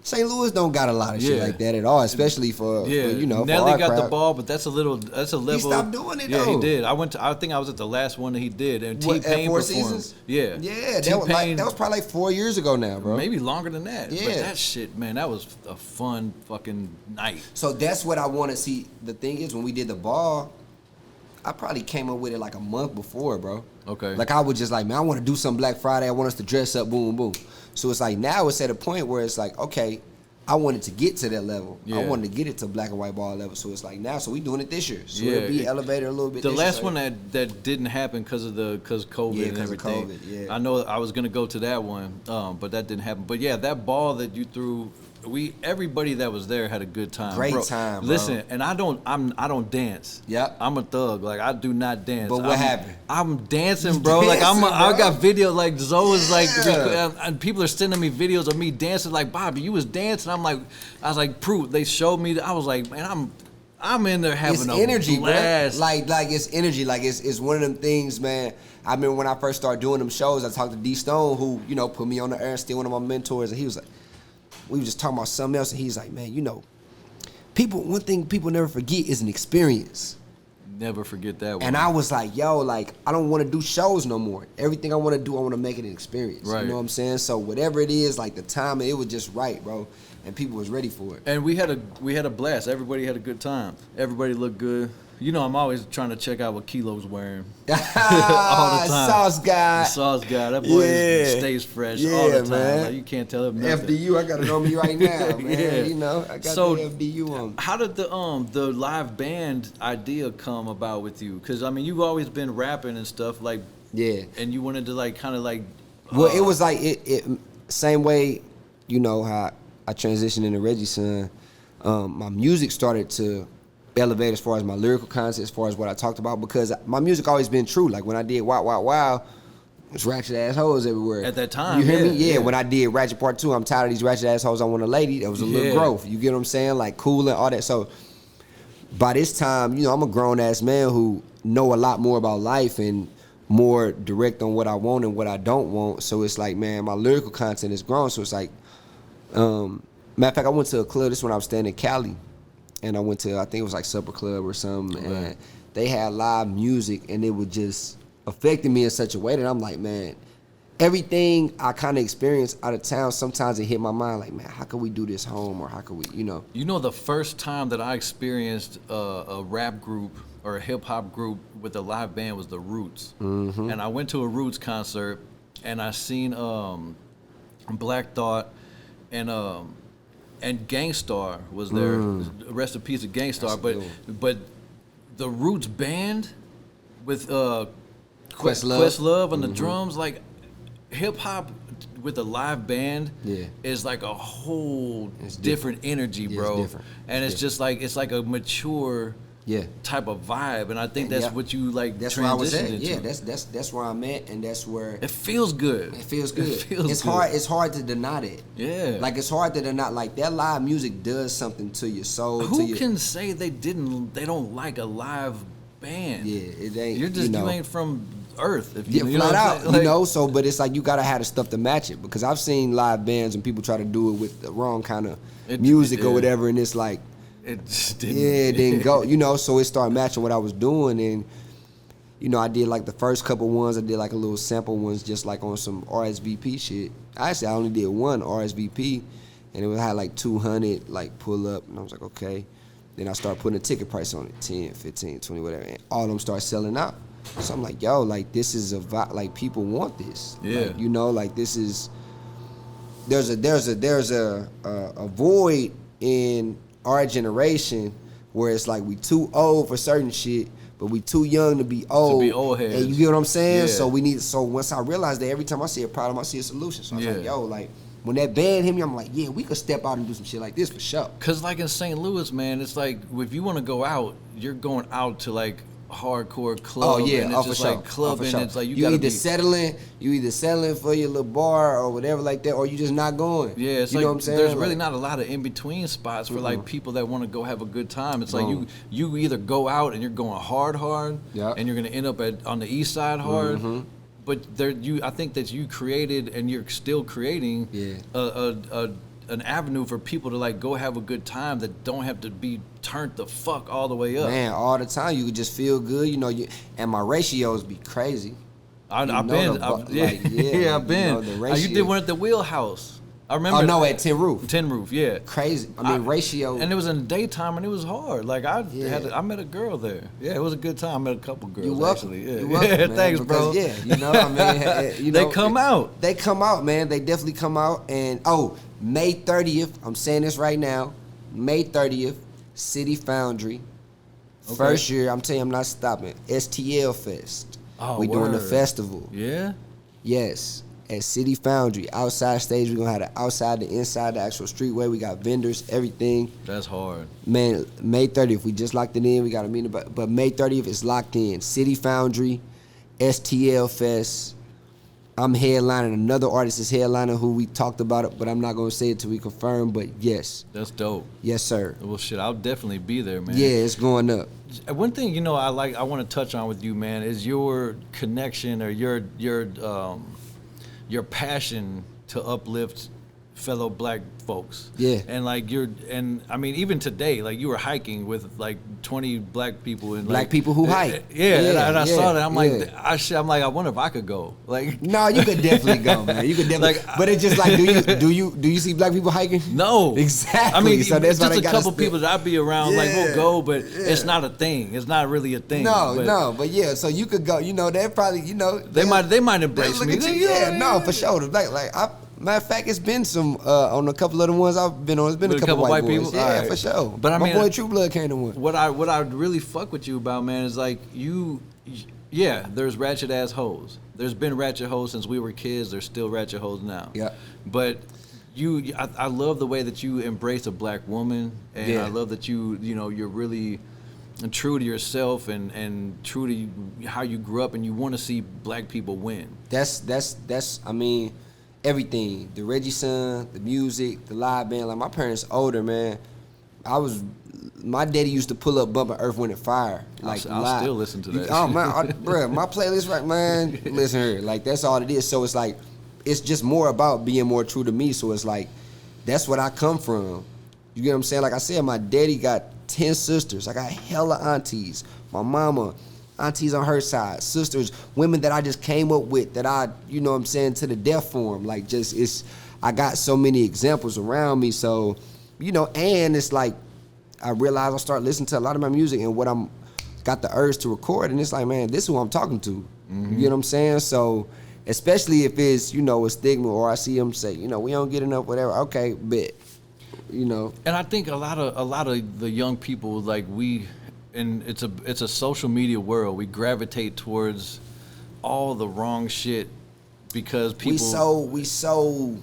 St. Louis don't got a lot of shit like that at all, especially for Nelly for our got crowd. The ball, but that's a level. He stopped doing it though. Yeah, he did. I think I was at the last one that he did, and T-Pain at Four performed. Seasons. Yeah, that was probably like 4 years ago now, bro. Maybe longer than that. Yeah, but that shit, man, that was a fun fucking night. So that's what I want to see. The thing is, when we did the ball, I probably came up with it like a month before, bro. Okay. Like I was just like, man, I want to do some Black Friday. I want us to dress up, boom, boom. So it's like now it's at a point where it's like, okay, I wanted to get to that level. Yeah. I wanted to get it to black and white ball level. So it's like now, so we doing it this year. So it'll be elevated a little bit. The last one that didn't happen because of COVID and everything. Of COVID, I know I was gonna go to that one, but that didn't happen. But yeah, that ball that you threw, everybody that was there had a good time. Great time, bro. Listen, and I don't dance. Yep. I'm a thug. Like I do not dance. But what happened? I'm dancing, bro. Like I got video. Like Zoe was like, and people are sending me videos of me dancing. Like Bobby, you was dancing. I was like, proof. They showed me. I was like, man, I'm in there having a energy, blast. Bro. Like it's energy. Like it's one of them things, man. I remember when I first started doing them shows, I talked to D Stone, who put me on the air, still one of my mentors, and he was like, we were just talking about something else, and he's like, man, one thing people never forget is an experience. Never forget that one. And I was like, yo, like, I don't want to do shows no more. Everything I want to do, I want to make it an experience. Right. You know what I'm saying? So whatever it is, like the timing, it was just right, bro. And people was ready for it. And we had a blast. Everybody had a good time. Everybody looked good. You know, I'm always trying to check out what Kilo's wearing all the time. Sauce guy. The sauce guy. That boy stays fresh all the time. Man. Like, you can't tell him nothing. FDU, I got it on me right now, man. Yeah. You know, I got the FDU on me. How did the live band idea come about with you? Because, I mean, you've always been rapping and stuff, like, yeah. And you wanted to, like, kind of like... Well, it was like, it same way, you know, how I transitioned into ReggieSon. My music started to elevate as far as my lyrical content, as far as what I talked about, because my music always been true. Like when I did Wow Wow Wow, it's ratchet assholes everywhere. At that time, you hear me? Yeah. When I did Ratchet Part 2, I'm tired of these ratchet assholes, I want a lady. There was a little growth. You get what I'm saying? Like cool and all that. So by this time, you know, I'm a grown ass man who know a lot more about life and more direct on what I want and what I don't want. So it's like, man, my lyrical content is grown. So it's like, matter of fact, I went to a club. This is when I was staying in Cali. And I went to, I think it was like Supper Club or something, and they had live music, and it was just affecting me in such a way that I'm like, man, everything I kind of experienced out of town, sometimes it hit my mind like, man, how can we do this home, or how can we, you know? You know, the first time that I experienced a rap group or a hip-hop group with a live band was The Roots. Mm-hmm. And I went to a Roots concert, and I seen Black Thought and Gangstar was there. Rest in peace of Gangstar. But the Roots band with Questlove on the drums, like hip hop with a live band is like a whole different energy, bro. It's different. And it's just like it's a mature type of vibe, and I think that's what you like. That's where I was at. Into. Yeah, that's where I'm at, and that's where it feels good. It feels good. It's hard. It's hard to deny that. Yeah, like it's hard to deny. Like that live music does something to your soul. Who can say they don't like a live band? Yeah, it ain't. You ain't from Earth. If you flat out. Like, you know. So, but it's like you gotta have the stuff to match it, because I've seen live bands and people try to do it with the wrong kind of music or whatever, and it's like. It just didn't. Yeah, it didn't go. You know, so it started matching what I was doing, and you know, I did like the first couple ones. I did like a little sample ones, just like on some RSVP shit. Actually, I only did one RSVP, and it had like 200 like pull up, and I was like, okay. Then I started putting a ticket price on it, 10, 15, 20, whatever, and all of them started selling out. So I'm like, yo, like this is a like people want this. Yeah. Like, you know, like this is. There's a void in our generation where it's like we too old for certain shit, but we too young to be old. To be old heads. And you get what I'm saying? Yeah. So once I realized that every time I see a problem, I see a solution. So I was like, yo, like when that band hit me, I'm like, yeah, we could step out and do some shit like this for sure. Cause like in St. Louis, man, it's like if you want to go out, you're going out to like hardcore club. Oh yeah, and it's just for sure. like clubbing. Sure. It's like you either settling for your little bar or whatever like that, or you just not going. Yeah, it's you like know what I'm saying? There's really not a lot of in between spots for like people that want to go have a good time. It's like you either go out and you're going hard, and you're gonna end up on the east side hard. But I think that you created and you're still creating an avenue for people to like go have a good time that don't have to be turned the fuck all the way up. Man, all the time you could just feel good, you know. And my ratios be crazy. I've been. You did one at the Wheelhouse. I remember. Oh no, at Tin Roof. Tin Roof, yeah. Crazy. I mean, ratio. And it was in the daytime, and it was hard. Like I met a girl there. Yeah, it was a good time. I met a couple girls. You welcome. Actually. Yeah. You welcome, man, Thanks, because, bro. Yeah, you know, I mean, you know, they come out. They come out, man. They definitely come out. And May 30th. I'm saying this right now. May 30th, City Foundry. Okay. First year. I'm telling you, I'm not stopping. STL Fest. Oh, we doing the festival. Yeah. Yes. At City Foundry, outside stage, we're gonna have the outside, the inside, the actual streetway. We got vendors, everything. That's hard. Man, May 30th, we just locked it in. We got a meeting, but May 30th is locked in. City Foundry, STL Fest. I'm headlining. Another artist is headlining who we talked about it, but I'm not gonna say it till we confirm. But yes. That's dope. Yes, sir. Well, shit, I'll definitely be there, man. Yeah, it's going up. One thing I want to touch on with you, man, is your connection or your passion to uplift fellow black folks. Yeah. And like I mean, even today, like you were hiking with like 20 black people and black people who hike. Yeah, and I saw that. I'm like, I wonder if I could go. Like, no, you could definitely go, man. You could definitely. Like, but it's just like, do you see black people hiking? No, exactly. I mean, so that's just a couple people that I be around, like we'll go, but it's not a thing. It's not really a thing. But yeah, so you could go. You know, they probably, you know, they might embrace me. For sure. Matter of fact, it's been some on a couple of the ones I've been on. It's been a couple white boys. People? Yeah, for sure. But I mean, my boy True Blood came to one. What I really fuck with you about, man, is like there's ratchet ass hoes. There's been ratchet hoes since we were kids. There's still ratchet hoes now. Yeah. But I love the way that you embrace a black woman, and I love that you're really true to yourself and true to how you grew up, and you want to see black people win. That's I mean, everything. The ReggieSon, the music, the live band. Like, my parents older, man. My daddy used to pull up bumping Earth, Wind, and Fire. Like, I'll still listen to that. Oh man, bro, my playlist right, man. Listen here, like that's all it is. So it's like, it's just more about being more true to me. So it's like, that's what I come from. You get what I'm saying? Like I said, my daddy got 10 sisters. I got hella aunties. My mama, aunties on her side, sisters, women that I just came up with that I, you know what I'm saying, to the death for them. Like, I got so many examples around me. So, you know, and it's like, I realized I start listening to a lot of my music and what I'm got the urge to record, and it's like, man, this is who I'm talking to. Mm-hmm. You know what I'm saying? So, especially if it's, you know, a stigma, or I see them say, you know, we don't get enough, whatever. Okay, bet. You know. And I think a lot of the young people, like and it's a social media world. We gravitate towards all the wrong shit because people we so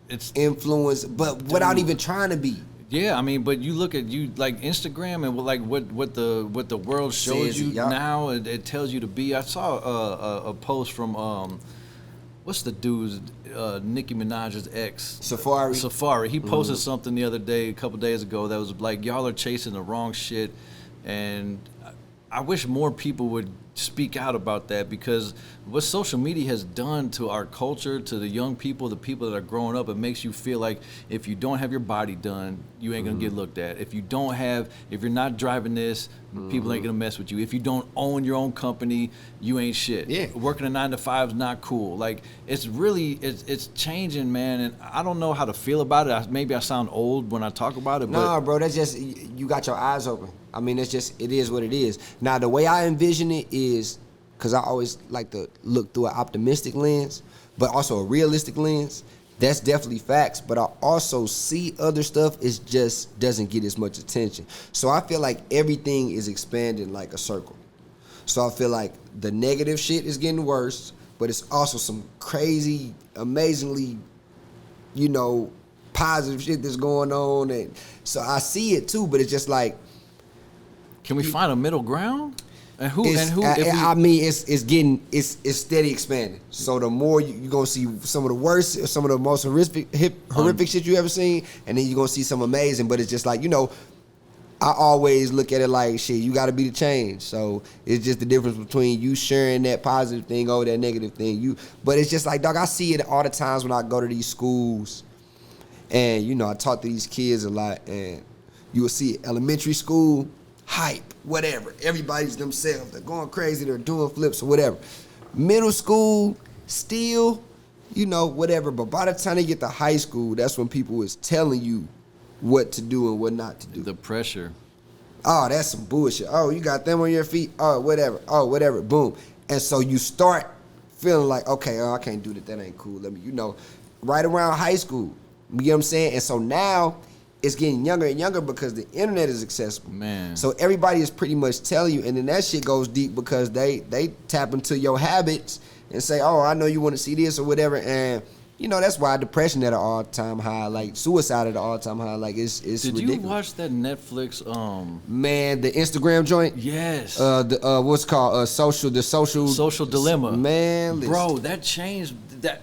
it's influenced, but without even trying to be. Yeah, I mean, but you look at like Instagram and like what the world shows you now. It tells you to be. I saw a post from what's the dude's Nicki Minaj's ex? Safari. He posted something the other day, a couple days ago, that was like, y'all are chasing the wrong shit, and I wish more people would speak out about that, because what social media has done to our culture, to the young people, the people that are growing up, it makes you feel like if you don't have your body done, you ain't gonna get looked at. If you're not driving this, people ain't gonna mess with you. If you don't own your own company, you ain't shit. Yeah. Working a 9 to 5 is not cool. Like, it's really, it's changing, man, and I don't know how to feel about it. Maybe I sound old when I talk about it, but nah, bro, that's just, you got your eyes open. I mean, it is what it is. Now, the way I envision it is, because I always like to look through an optimistic lens, but also a realistic lens. That's definitely facts, but I also see other stuff, it just doesn't get as much attention. So I feel like everything is expanding like a circle. So I feel like the negative shit is getting worse, but it's also some crazy, amazingly, you know, positive shit that's going on. And so I see it too, but it's just like, can we find a middle ground? And who? I mean, it's steady expanding. So the more you're gonna see some of the worst, some of the most horrific shit you ever seen, and then you're gonna see some amazing. But it's just like, you know, I always look at it like, shit, you gotta be the change. So it's just the difference between you sharing that positive thing over that negative thing. But it's just like, dog, I see it all the times when I go to these schools, and you know, I talk to these kids a lot, and you will see elementary school. Hype, whatever. Everybody's themselves. They're going crazy. They're doing flips or whatever. Middle school, still, you know, whatever. But by the time they get to high school, that's when people is telling you what to do and what not to do. The pressure. Oh, that's some bullshit. Oh, you got them on your feet. Oh, whatever. Oh, whatever. Boom. And so you start feeling like, okay, I can't do that. That ain't cool. Let me, you know, right around high school. You get what I'm saying? And so now, it's getting younger and younger because the internet is accessible. Man. So everybody is pretty much telling you, and then that shit goes deep because they tap into your habits and say, oh, I know you want to see this or whatever. And, you know, that's why depression at an all-time high, like suicide at an all-time high, like it's ridiculous. Did you watch that Netflix? Man, the Instagram joint? Yes. What's it called? Social Dilemma. Man, listen. Bro, that changed that.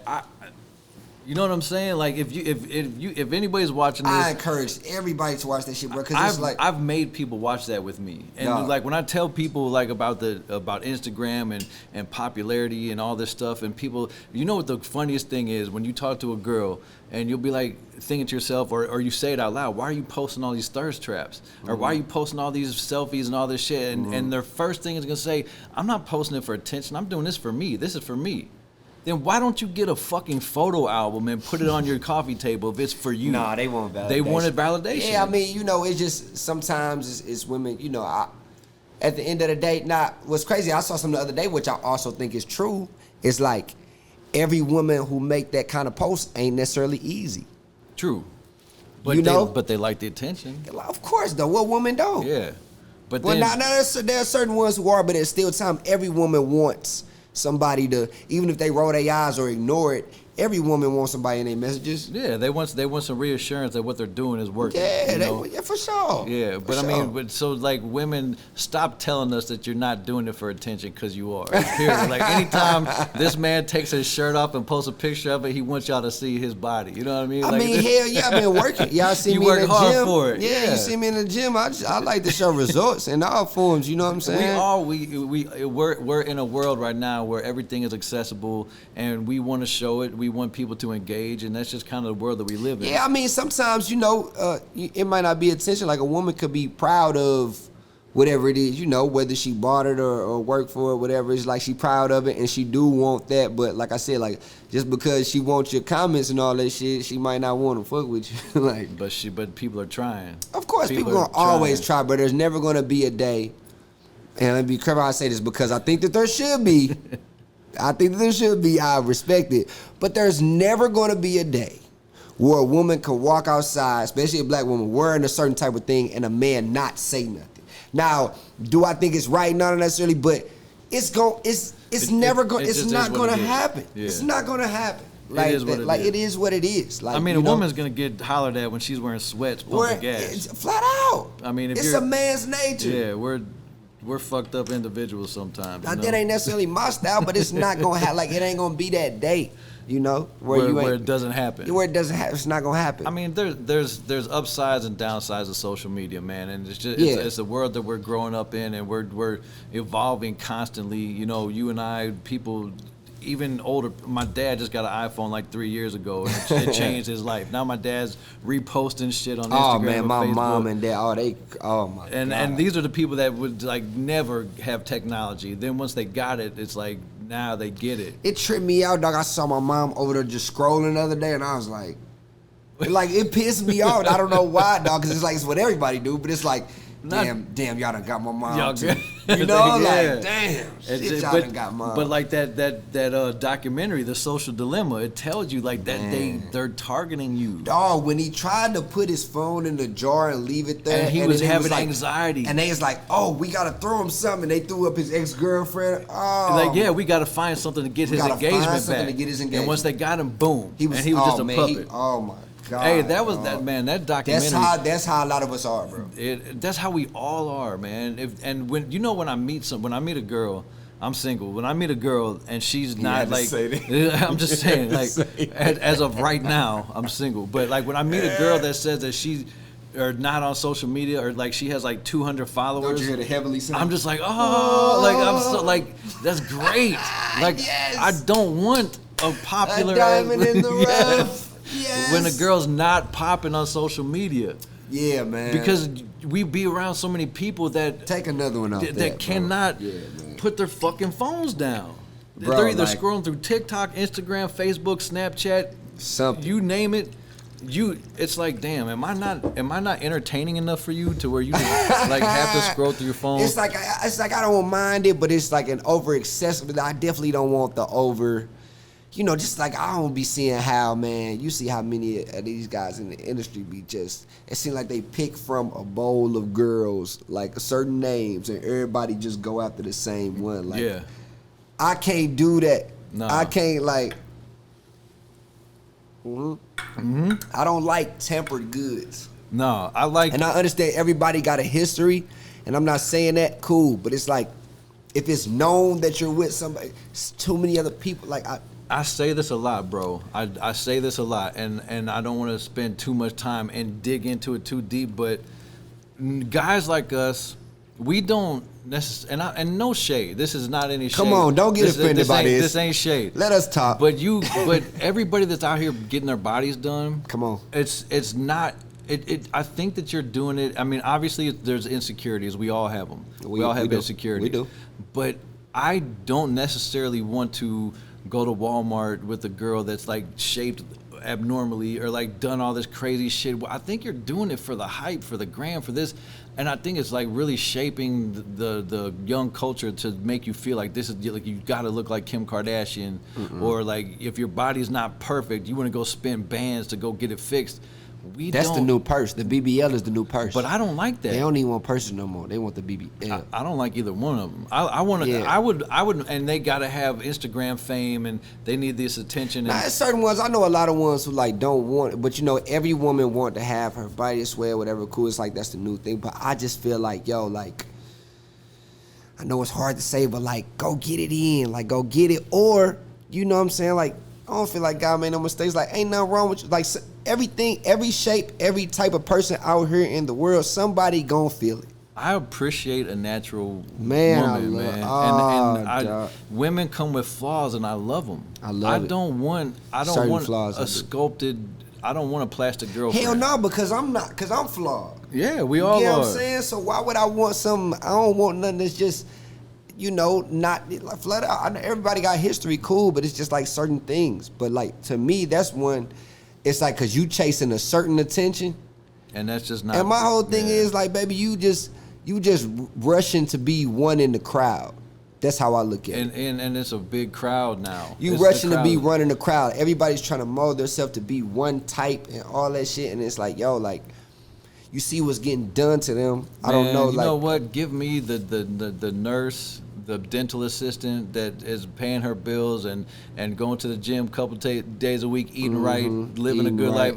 You know what I'm saying? Like if anybody's watching this, I encourage everybody to watch that shit, bro. Because it's like I've made people watch that with me, and like when I tell people like about Instagram and popularity and all this stuff, and people, you know what the funniest thing is when you talk to a girl and you'll be like thinking to yourself, or you say it out loud, why are you posting all these thirst traps, or why are you posting all these selfies and all this shit, and their first thing is gonna say, I'm not posting it for attention, I'm doing this for me. This is for me. Then why don't you get a fucking photo album and put it on your coffee table if it's for you? Nah, they want validation. They wanted validation. Yeah, I mean, you know, it's just sometimes it's women, you know, at the end of the day, what's crazy, I saw something the other day, which I also think is true, is like every woman who make that kind of post ain't necessarily easy. True. But but they like the attention. Of course, though. What woman don't? Yeah. But well, now there are certain ones who are, but at still time, every woman wants somebody to, even if they roll their eyes or ignore it, every woman wants somebody in their messages. Yeah, they want some reassurance that what they're doing is working. Yeah, yeah, for sure. Yeah, but I mean, so like women, stop telling us that you're not doing it for attention, because you are. Period. Like anytime this man takes his shirt off and posts a picture of it, he wants y'all to see his body. You know what I mean? I mean, hell yeah, I've been working. Y'all see me in the gym. You work hard for it. Yeah, you see me in the gym. I like to show results in all forms. You know what I'm saying? We're in a world right now where everything is accessible, and we want to show it. We want people to engage, and that's just kind of the world that we live in. Yeah, I mean, sometimes, you know, it might not be attention. Like a woman could be proud of whatever it is, you know, whether she bought it or worked for it, whatever. It's like she proud of it, and she do want that. But like I said, like just because she wants your comments and all that shit, she might not want to fuck with you. Like, but people are trying. Of course, people gonna always try, but there's never gonna be a day. And I'd be careful how I say this, because I think that there should be. I respect it. But there's never going to be a day where a woman can walk outside, especially a black woman, wearing a certain type of thing, and a man not say nothing. Now, do I think it's right? Not necessarily, but it's not going to happen. Yeah. It's not going to happen. Like it is what it is. Like, I mean, a woman's gonna get hollered at when she's wearing sweats, pumping gas. Flat out. I mean, it's a man's nature. Yeah, we're fucked up individuals sometimes. Now, that ain't necessarily my style, but it's not gonna happen. Like, it ain't gonna be that day, you know, where it doesn't happen. Where it doesn't happen, it's not gonna happen. I mean, there's upsides and downsides of social media, man, and it's just it's a world that we're growing up in, and we're evolving constantly. You know, you and I, people. Even older, my dad just got an iPhone like 3 years ago, and it changed his life. Now my dad's reposting shit on Instagram. Oh man, my Facebook. Mom and dad, oh my God. And these are the people that would like never have technology. Then once they got it, it's like now they get it. It tripped me out, dog. I saw my mom over there just scrolling the other day, and I was like it pissed me off. I don't know why, dog, because it's what everybody do, but it's like. Damn, y'all done got my mom too. You know, like, damn, shit, y'all done got mom. But like that documentary, The Social Dilemma, it tells you like that they're targeting you. Dog, when he tried to put his phone in the jar and leave it there, and he was having anxiety, and they was like, "Oh, we gotta throw him something." And they threw up his ex-girlfriend. Oh, like we gotta find something to get his engagement back. And once they got him, boom, he was just a puppet. Oh my God, hey, that was that man. That documentary. That's how a lot of us are, bro. That's how we all are, man. When I meet a girl, I'm single. When I meet a girl and she's not like, I'm just saying, like, as of right now, I'm single. But like when I meet a girl that says that she or not on social media, or like she has like 200 followers. Don't you hear the heavily sing? I'm just like, like I'm so like, that's great. Like I don't want a popular diamond in the rough. Yes. When a girl's not popping on social media. Yeah, man. Because we be around so many people that take another one out that cannot put their fucking phones down. Bro, they're either scrolling through TikTok, Instagram, Facebook, Snapchat, something. You name it. It's like, damn, am I not entertaining enough for you to where you just, like have to scroll through your phone? It's like I don't mind it, but it's like an over excessive. I definitely don't want the over. You know, just like I don't be seeing how, man, you see how many of these guys in the industry be just, it seems like they pick from a bowl of girls, like certain names, and everybody just go after the same one. Like, I can't do that. No. I can't, like, I don't like tempered goods. No, I like. And I understand everybody got a history, and I'm not saying that, cool, but it's like, if it's known that you're with somebody, too many other people, like, I say this a lot, bro. I say this a lot, and I don't want to spend too much time and dig into it too deep, but guys like us, we don't necessarily, and no shade. This is not any shade. Come on, don't get offended by this. This ain't shade. Let us talk. But everybody that's out here getting their bodies done, come on. It's not. I think that you're doing it. I mean, obviously, there's insecurities. We all have them. We all have insecurities. We do. But I don't necessarily want to go to Walmart with a girl that's like shaped abnormally or like done all this crazy shit. I think you're doing it for the hype, for the gram, for this. And I think it's like really shaping the young culture to make you feel like this is like you got to look like Kim Kardashian, or like if your body's not perfect, you want to go spend bands to go get it fixed. That's the new purse. The BBL is the new purse. But I don't like that. They don't even want purses no more. They want the BBL. I don't like either one of them. I want to. Yeah. I would, and they gotta have Instagram fame, and they need this attention. And certain ones. I know a lot of ones who like don't want it, but you know, every woman want to have her body swear, whatever. Cool. It's like that's the new thing. But I just feel like, yo, like, I know it's hard to say, but like, go get it in, like, go get it, or you know what I'm saying, like. I don't feel like God made no mistakes. Like, ain't nothing wrong with you. Like, everything, every shape, every type of person out here in the world, somebody gonna feel it. I appreciate a natural woman, man. Women come with flaws, and I love them. I don't want a sculpted. I don't want a plastic girlfriend. Hell no, because I'm not. Because I'm flawed. Yeah, we all are. You know what I'm saying? So why would I want something? I don't want nothing that's just. You know, not like flat out. I know everybody got history, cool, but it's just like certain things. But like to me, that's one. It's like because you chasing a certain attention, and that's just not. And my whole thing is like, baby, you just rushing to be one in the crowd. That's how I look at it. And it's a big crowd now. You rushing to be running the crowd. Everybody's trying to mold themselves to be one type and all that shit. And it's like, yo, like. You see what's getting done to them. I don't know. You know what? Give me the nurse, the dental assistant that is paying her bills and going to the gym a couple days a week, eating right, living a good life,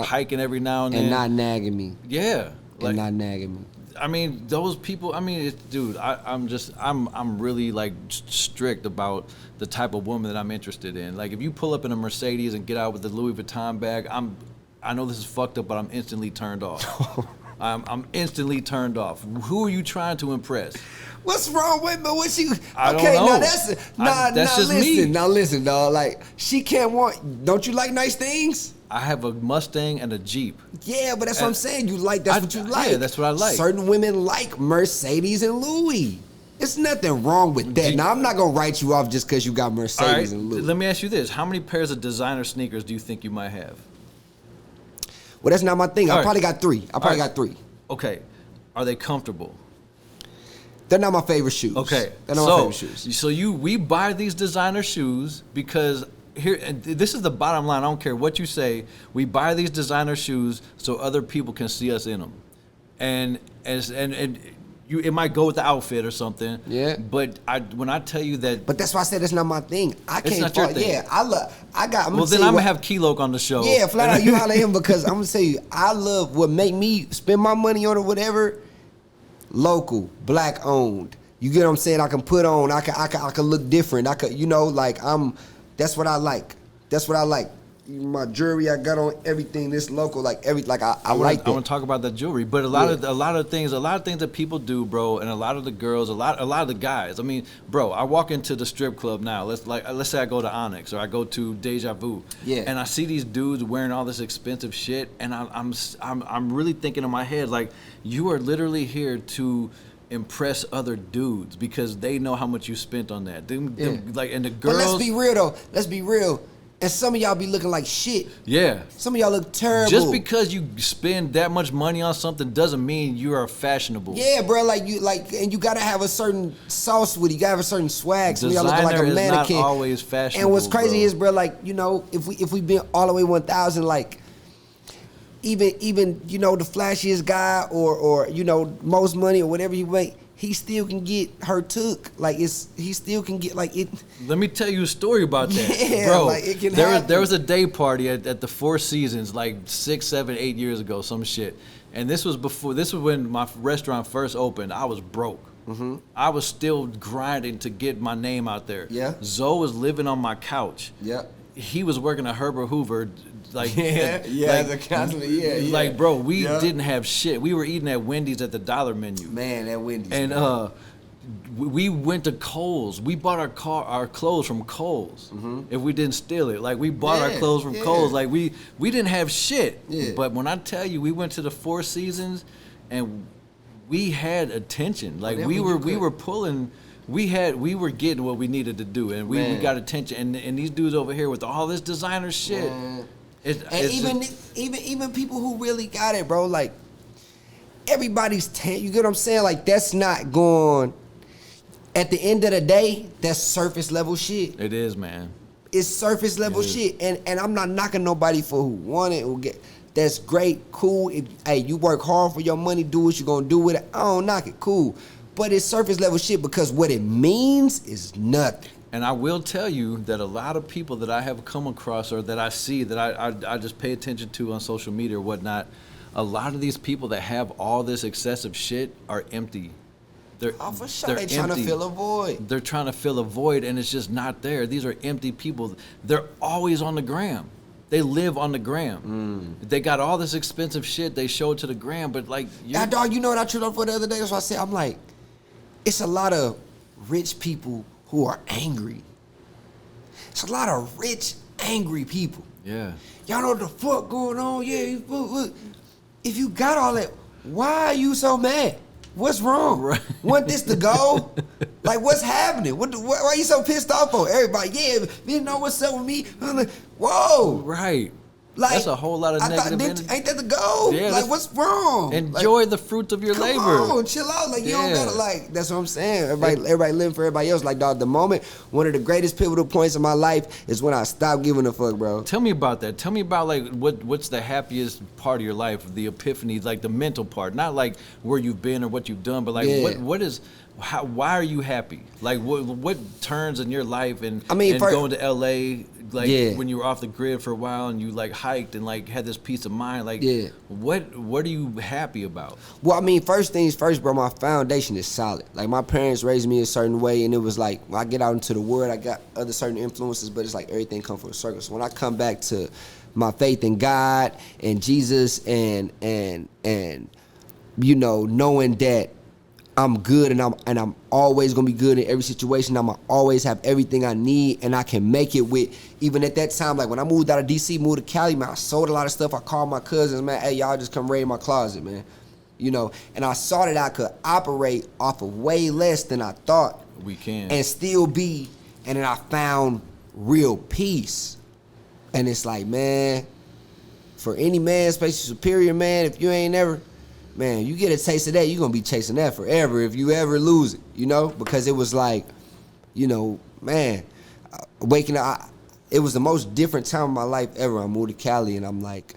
hiking every now and then. And not nagging me. Yeah. And not nagging me. I mean, those people, I mean, dude, I'm really like strict about the type of woman that I'm interested in. Like if you pull up in a Mercedes and get out with the Louis Vuitton bag, I know this is fucked up, but I'm instantly turned off. I'm instantly turned off. Who are you trying to impress? What's wrong with me? What she? I don't know. That's just me. Now listen, dog. Like she can't want. Don't you like nice things? I have a Mustang and a Jeep. Yeah, but that's what I'm saying. You like that's what you like. Yeah, that's what I like. Certain women like Mercedes and Louis. It's nothing wrong with that. Now I'm not gonna write you off just because you got Mercedes and Louis. Let me ask you this: how many pairs of designer sneakers do you think you might have? Well, that's not my thing. I probably got 3. Got 3. Okay. Are they comfortable? They're not my favorite shoes. Okay. They're not my favorite shoes. So we buy these designer shoes because and this is the bottom line. I don't care what you say. We buy these designer shoes so other people can see us in them. And it might go with the outfit or something. Yeah. But when I tell you that. But that's why I said it's not my thing. I can't. It's not your thing. Yeah, I'm gonna have Keyloke on the show. Yeah, flat out, you holler at him because I'm gonna tell you, I love what make me spend my money on or whatever. Local, black owned. You get what I'm saying? I can put on. I can look different. That's what I like. That's what I like. My jewelry I got on, everything this local, I like that. I want to talk about that jewelry, but a lot of things that people do, bro, and a lot of the girls, a lot of the guys. I mean, bro, I walk into the strip club now. Let's say I go to Onyx or I go to Deja Vu, and I see these dudes wearing all this expensive shit, and I'm really thinking in my head like, you are literally here to impress other dudes because they know how much you spent on that. And the girls. But let's be real though. Let's be real. And some of y'all be looking like shit. Yeah. Some of y'all look terrible. Just because you spend that much money on something doesn't mean you are fashionable. Yeah, bro. And you gotta have a certain sauce with it. You gotta have a certain swag. Some of y'all looking like a mannequin. Is not always fashionable. And what's crazy is, bro, if we been all the way 1,000, even the flashiest guy or most money or whatever you make, he still can get her took. He still can get it. Let me tell you a story about that. Yeah, bro. It can there was a day party at the Four Seasons 6, 7, 8 years ago, some shit. And this was when my restaurant first opened. I was broke. I was still grinding to get my name out there. Yeah. Zoe was living on my couch. Yeah. He was working at Herbert Hoover. Like, constantly, like, bro, we didn't have shit. We were eating at Wendy's at the $1 menu. Man, that Wendy's. And we went to Kohl's. We bought our clothes from Kohl's. If we didn't steal it, like we bought our clothes from Kohl's. Like we didn't have shit. Yeah. But when I tell you, we went to the Four Seasons, and we had attention. Like we were pulling. We were getting what we needed to do, and we got attention. And these dudes over here with all this designer shit. Even people who really got it, bro, like everybody's you get what I'm saying? Like that's not going. At the end of the day, that's surface level shit. It is, man. It's surface level shit, and I'm not knocking nobody for who want it, who get. That's great, cool. Hey, you work hard for your money, do what you gonna do with it. I don't knock it, cool. But it's surface level shit because what it means is nothing. And I will tell you that a lot of people that I have come across or that I see that I just pay attention to on social media or whatnot, a lot of these people that have all this excessive shit are empty. They're for sure. They're trying to fill a void. They're trying to fill a void, and it's just not there. These are empty people. They're always on the gram. They live on the gram. They got all this expensive shit. They show it to the gram, but like, dog, you know what I tripped up for the other day? That's why I said I'm like, it's a lot of rich people who are angry. It's a lot of rich, angry people. Yeah. Y'all know what the fuck going on? Yeah. Look. If you got all that, why are you so mad? What's wrong? Right. Want this to go? Like, what's happening? Why are you so pissed off for? Everybody, you didn't know what's up with me. I'm like, whoa. Right. Like, that's a whole lot of negative energy. Ain't that the goal? Yeah, like, what's wrong? Enjoy the fruits of your labor. Come on, chill out. Like, you don't gotta, like, that's what I'm saying. Everybody living for everybody else. Like, dog, the moment, one of the greatest pivotal points in my life is when I stopped giving a fuck, bro. Tell me about that. Tell me about, like, what's the happiest part of your life, the epiphany, like the mental part. Not like where you've been or what you've done, but like, why are you happy? Like, what turns in your life and going to LA, like when you were off the grid for a while and you like hiked and like had this peace of mind, like what are you happy about? Well, I mean, first things first, bro, my foundation is solid. Like, my parents raised me a certain way, and it was like, when I get out into the world, I got other certain influences, but it's like everything comes full circle. So when I come back to my faith in God and Jesus and you know, knowing that I'm good and I'm always gonna be good in every situation. I'm gonna always have everything I need, and I can make it with. Even at that time, like when I moved out of DC, moved to Cali, man, I sold a lot of stuff. I called my cousins, man, hey, y'all just come raid my closet, man. You know, and I saw that I could operate off of way less than I thought we can, and still be. And then I found real peace. And it's like, man, for any man, especially superior man, if you ain't ever. Man, you get a taste of that, you're going to be chasing that forever if you ever lose it, you know? Because it was like, you know, man, waking up, it was the most different time of my life ever. I moved to Cali, and I'm like,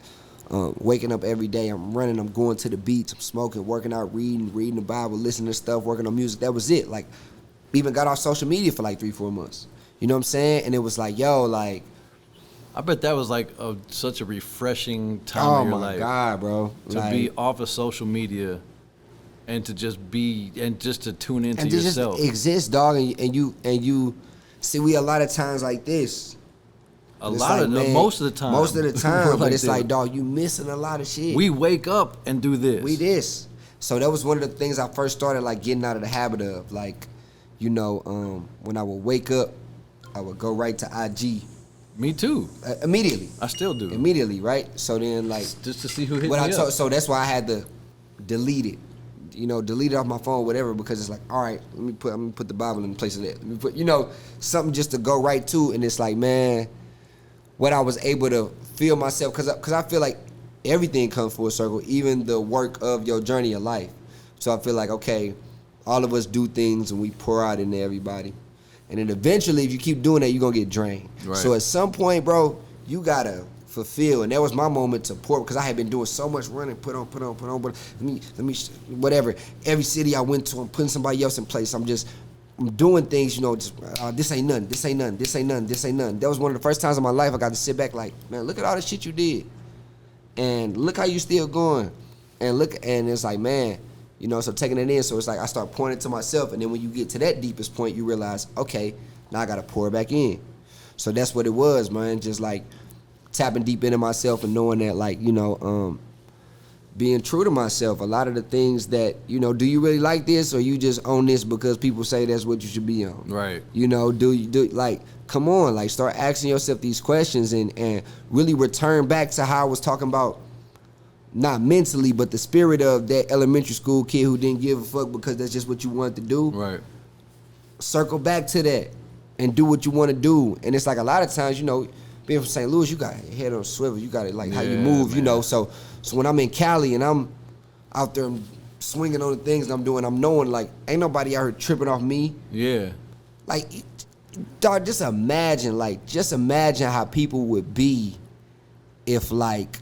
waking up every day, I'm running, I'm going to the beach, I'm smoking, working out, reading the Bible, listening to stuff, working on music. That was it. Like, even got off social media for like 3-4 months. You know what I'm saying? And it was like, yo, like, I bet that was like such a refreshing time in your life. Oh my God, bro! To be off of social media, and to just be and just to tune into yourself. Just exist, dog, and you see. We a lot of times like this. Most of the time. Most of the time, but it's like, dog, you missing a lot of shit. We wake up and do this. We this. So that was one of the things I first started like getting out of the habit of, like, you know, when I would wake up, I would go right to IG. Me too. Immediately. I still do. Immediately, right? So then, like, just to see who hit me up. So that's why I had to delete it. You know, delete it off my phone, whatever, because it's like, all right, let me put the Bible in place of that. Let me put, you know, something just to go right to, and it's like, man, what I was able to feel myself, because I feel like everything comes full circle, even the work of your journey of life. So I feel like, okay, all of us do things and we pour out into everybody. And then eventually, if you keep doing that, you're going to get drained. Right. So at some point, bro, you got to fulfill. And that was my moment to pour, because I had been doing so much running, put on. But let me, whatever. Every city I went to, I'm putting somebody else in place. I'm doing things, you know, just, this ain't nothing. That was one of the first times in my life I got to sit back like, man, look at all the shit you did. And look how you still going. And it's like, man, You know, so taking it in, so it's like I start pointing to myself, and then when you get to that deepest point, you realize, okay, now I gotta pour back in. So that's what it was, man. Just like tapping deep into myself and knowing that, like, you know, being true to myself. A lot of the things that, you know, do you really like this, or you just own this because people say that's what you should be on? Right. You know, like, come on, like, start asking yourself these questions and really return back to how I was talking about, not mentally, but the spirit of that elementary school kid who didn't give a fuck because that's just what you wanted to do. Right. Circle back to that and do what you want to do. And it's like a lot of times, you know, being from St. Louis, you got your head on a swivel. You got it like how you move, man. You know. So when I'm in Cali and I'm out there swinging on the things I'm doing, I'm knowing, like, ain't nobody out here tripping off me. Yeah. Like, dog, just imagine how people would be if, like,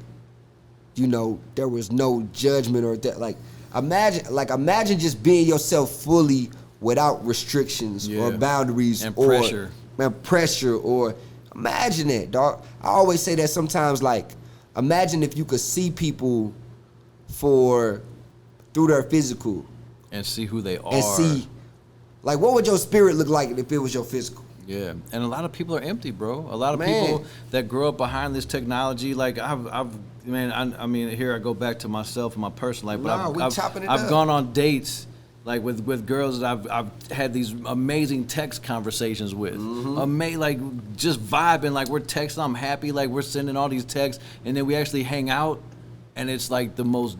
you know, there was no judgment or that. Like, imagine just being yourself fully without restrictions or boundaries and pressure or imagine it, dog. I always say that sometimes, like, imagine if you could see people through their physical and see who they are, and see, like, what would your spirit look like if it was your physical? Yeah, and a lot of people are empty, bro. A lot of people that grow up behind this technology, like I mean, here I go back to myself and my personal life, but I've gone on dates like with girls that I've had these amazing text conversations with, like just vibing, like we're texting, I'm happy, like we're sending all these texts, and then we actually hang out, and it's like the most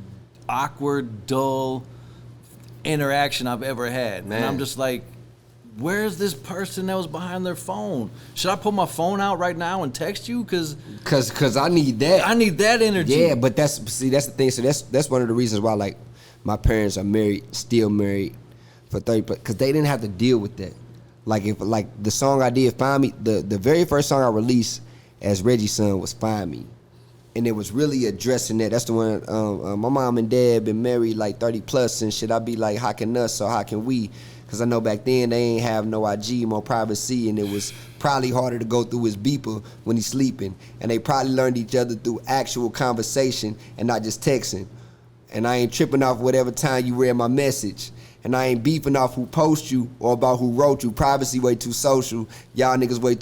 awkward, dull interaction I've ever had, man. And I'm just like, where's this person that was behind their phone? Should I pull my phone out right now and text you? Cause I need that. I need that energy. Yeah, but that's the thing. So that's one of the reasons why, like, my parents are still married for 30, because they didn't have to deal with that. Like, if, like, the song I did, Find Me, the very first song I released as ReggieSon was Find Me. And it was really addressing that. That's the one, my mom and dad been married like 30 plus and shit. I be like, how can us, or how can we? Because I know back then they ain't have no IG, no privacy, and it was probably harder to go through his beeper when he's sleeping. And they probably learned each other through actual conversation and not just texting. And I ain't tripping off whatever time you read my message. And I ain't beefing off who post you or about who wrote you. Privacy way too social. Y'all niggas way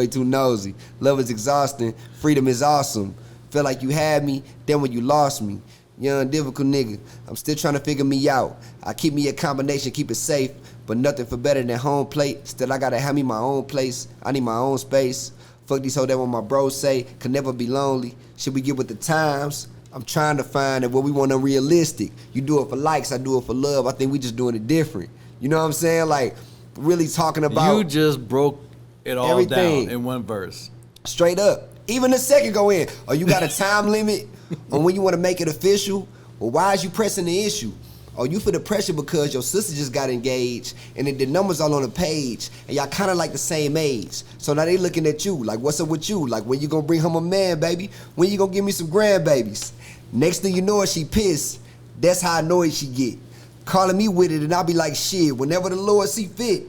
too nosy. Love is exhausting. Freedom is awesome. Feel like you had me, then when you lost me. Young, difficult nigga. I'm still trying to figure me out. I keep me a combination, keep it safe, but nothing for better than home plate. Still, I gotta have me my own place. I need my own space. Fuck these hoes that what my bros say, could never be lonely. Should we get with the times? I'm trying to find that what we want unrealistic. You do it for likes, I do it for love. I think we just doing it different. You know what I'm saying? Like, really talking about... You just broke it all everything down in one verse. Straight up. Even the second go in. Oh, you got a time limit on when you want to make it official? Well, why is you pressing the issue? Oh, you for the pressure because your sister just got engaged and then the numbers all on the page and y'all kind of like the same age. So now they looking at you like, what's up with you? Like, when you gonna bring home a man, baby? When you gonna give me some grandbabies? Next thing you know, she pissed. That's how annoyed she get. Calling me with it and I'll be like, shit, whenever the Lord see fit.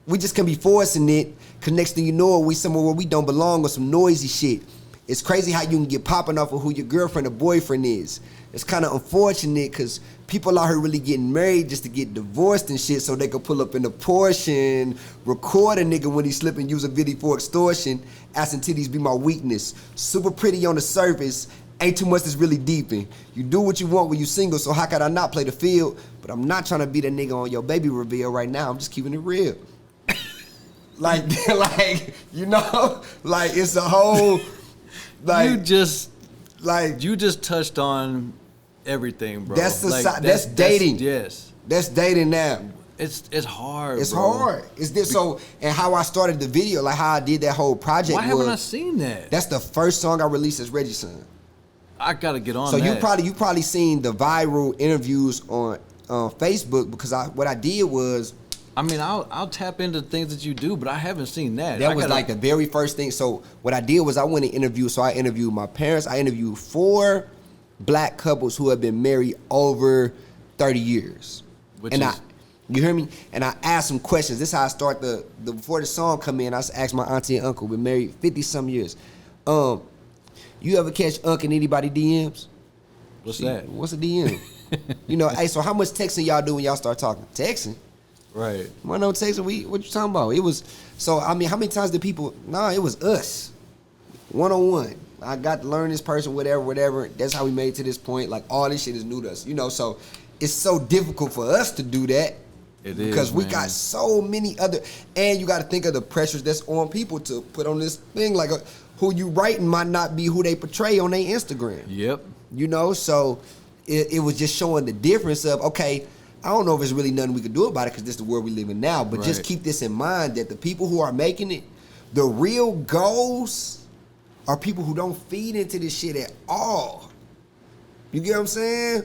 We just can be forcing it, cause next thing you know, we somewhere where we don't belong or some noisy shit. It's crazy how you can get popping off of who your girlfriend or boyfriend is. It's kind of unfortunate because people out here really getting married just to get divorced and shit so they can pull up in a Porsche and record a nigga when he slip and use a video for extortion, asking titties be my weakness. Super pretty on the surface, ain't too much that's really deep in. You do what you want when you single, so how could I not play the field? But I'm not trying to be the nigga on your baby reveal right now. I'm just keeping it real. like, you know, like it's a whole... Like, you just touched on everything, bro. That's that's dating. Yes, that's dating now. It's hard. It's bro. hard. It's this so and how I started the video, like how I did that whole project. Why haven't I seen that? That's the first song I released as ReggieSon. I gotta get on. So that. you probably seen the viral interviews on Facebook because what I did was. I mean, I'll tap into things that you do, but I haven't seen that. That was like the very first thing. So what I did was I went and interviewed. So I interviewed my parents. I interviewed 4 black couples who have been married over 30 years. You hear me? And I asked them questions. This is how I start before the song come in. I asked my auntie and uncle, been married 50-some years. You ever catch Unc in anybody DMs? What's that? What's a DM? You know, hey, so how much texting y'all do when y'all start talking? Texting? Right. Why no texting? What you talking about? It was, so, I mean, how many times did people, it was us. One-on-one. I got to learn this person, whatever. That's how we made it to this point. Like, all this shit is new to us, you know, so it's so difficult for us to do that. It is, because we got so many other, and you got to think of the pressures that's on people to put on this thing. Like, who you writing might not be who they portray on their Instagram. Yep. You know, so it was just showing the difference of, okay, I don't know if there's really nothing we could do about it because this is the world we live in now, but just keep this in mind that the people who are making it, the real goals are people who don't feed into this shit at all. You get what I'm saying?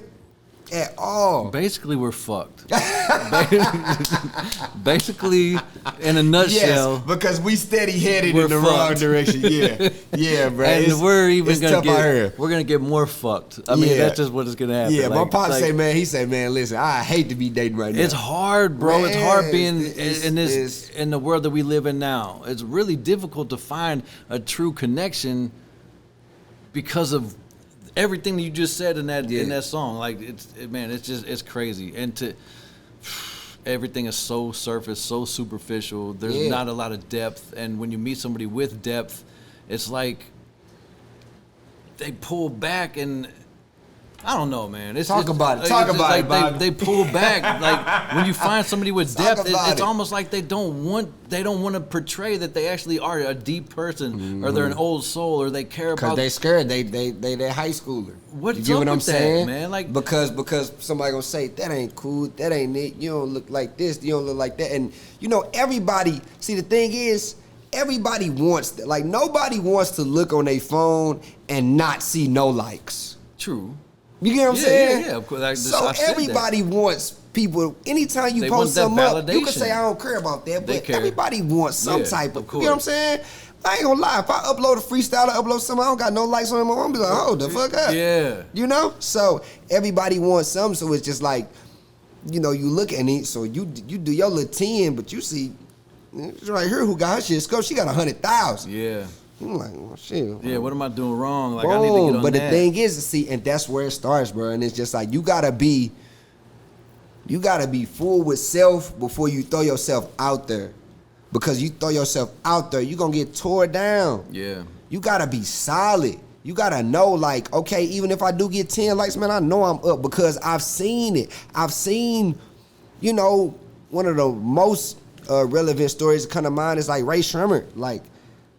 At all. Basically, we're fucked. Basically, in a nutshell. Yes, because we steady headed in the wrong direction. Yeah, bro. And we're gonna get more fucked. I mean, that's just what is gonna happen. Yeah, my pops say, man, he say, man, listen, I hate to be dating right now. It's hard, bro. Man, it's hard being in the world that we live in now. It's really difficult to find a true connection because of everything that you just said in that song. Like, it's crazy. And everything is so surface, so superficial. There's not a lot of depth. And when you meet somebody with depth, it's like they pull back, and I don't know, man. Talk about it, Bob. They pull back. Like, when you find somebody with depth, it's almost like they don't want to portray that they actually are a deep person, or they're an old soul, or they care about. Because they scared. They high schooler. What's up with that, man? Like, because somebody gonna say that ain't cool, that ain't it. You don't look like this. You don't look like that. And you know, everybody. See, the thing is, everybody wants that. Like, nobody wants to look on their phone and not see no likes. True. You get what I'm saying? Yeah, of course. So everybody wants people. Anytime you post something up, you can say I don't care about that, but everybody wants some type of. You know what I'm saying? I ain't gonna lie. If I upload a freestyle or upload something, I don't got no likes on it, I'm gonna be like, hold the fuck up. Yeah. You know? So everybody wants something. So it's just like, you know, you look at it. So you do your little 10, but you see, right here who got her shit scope. She got 100,000. Yeah. I'm like, well, shit. Yeah, what am I doing wrong? Like, boom. I need to get on but that. The thing is, see, and that's where it starts, bro. And it's just like, you gotta be full with self before you throw yourself out there. Because you throw yourself out there, you're gonna get tore down. Yeah. You gotta be solid. You gotta know, like, okay, even if I do get 10 likes, man, I know I'm up because I've seen it. I've seen, you know, one of the most relevant stories that come to mind is like Ray Sherman. Like,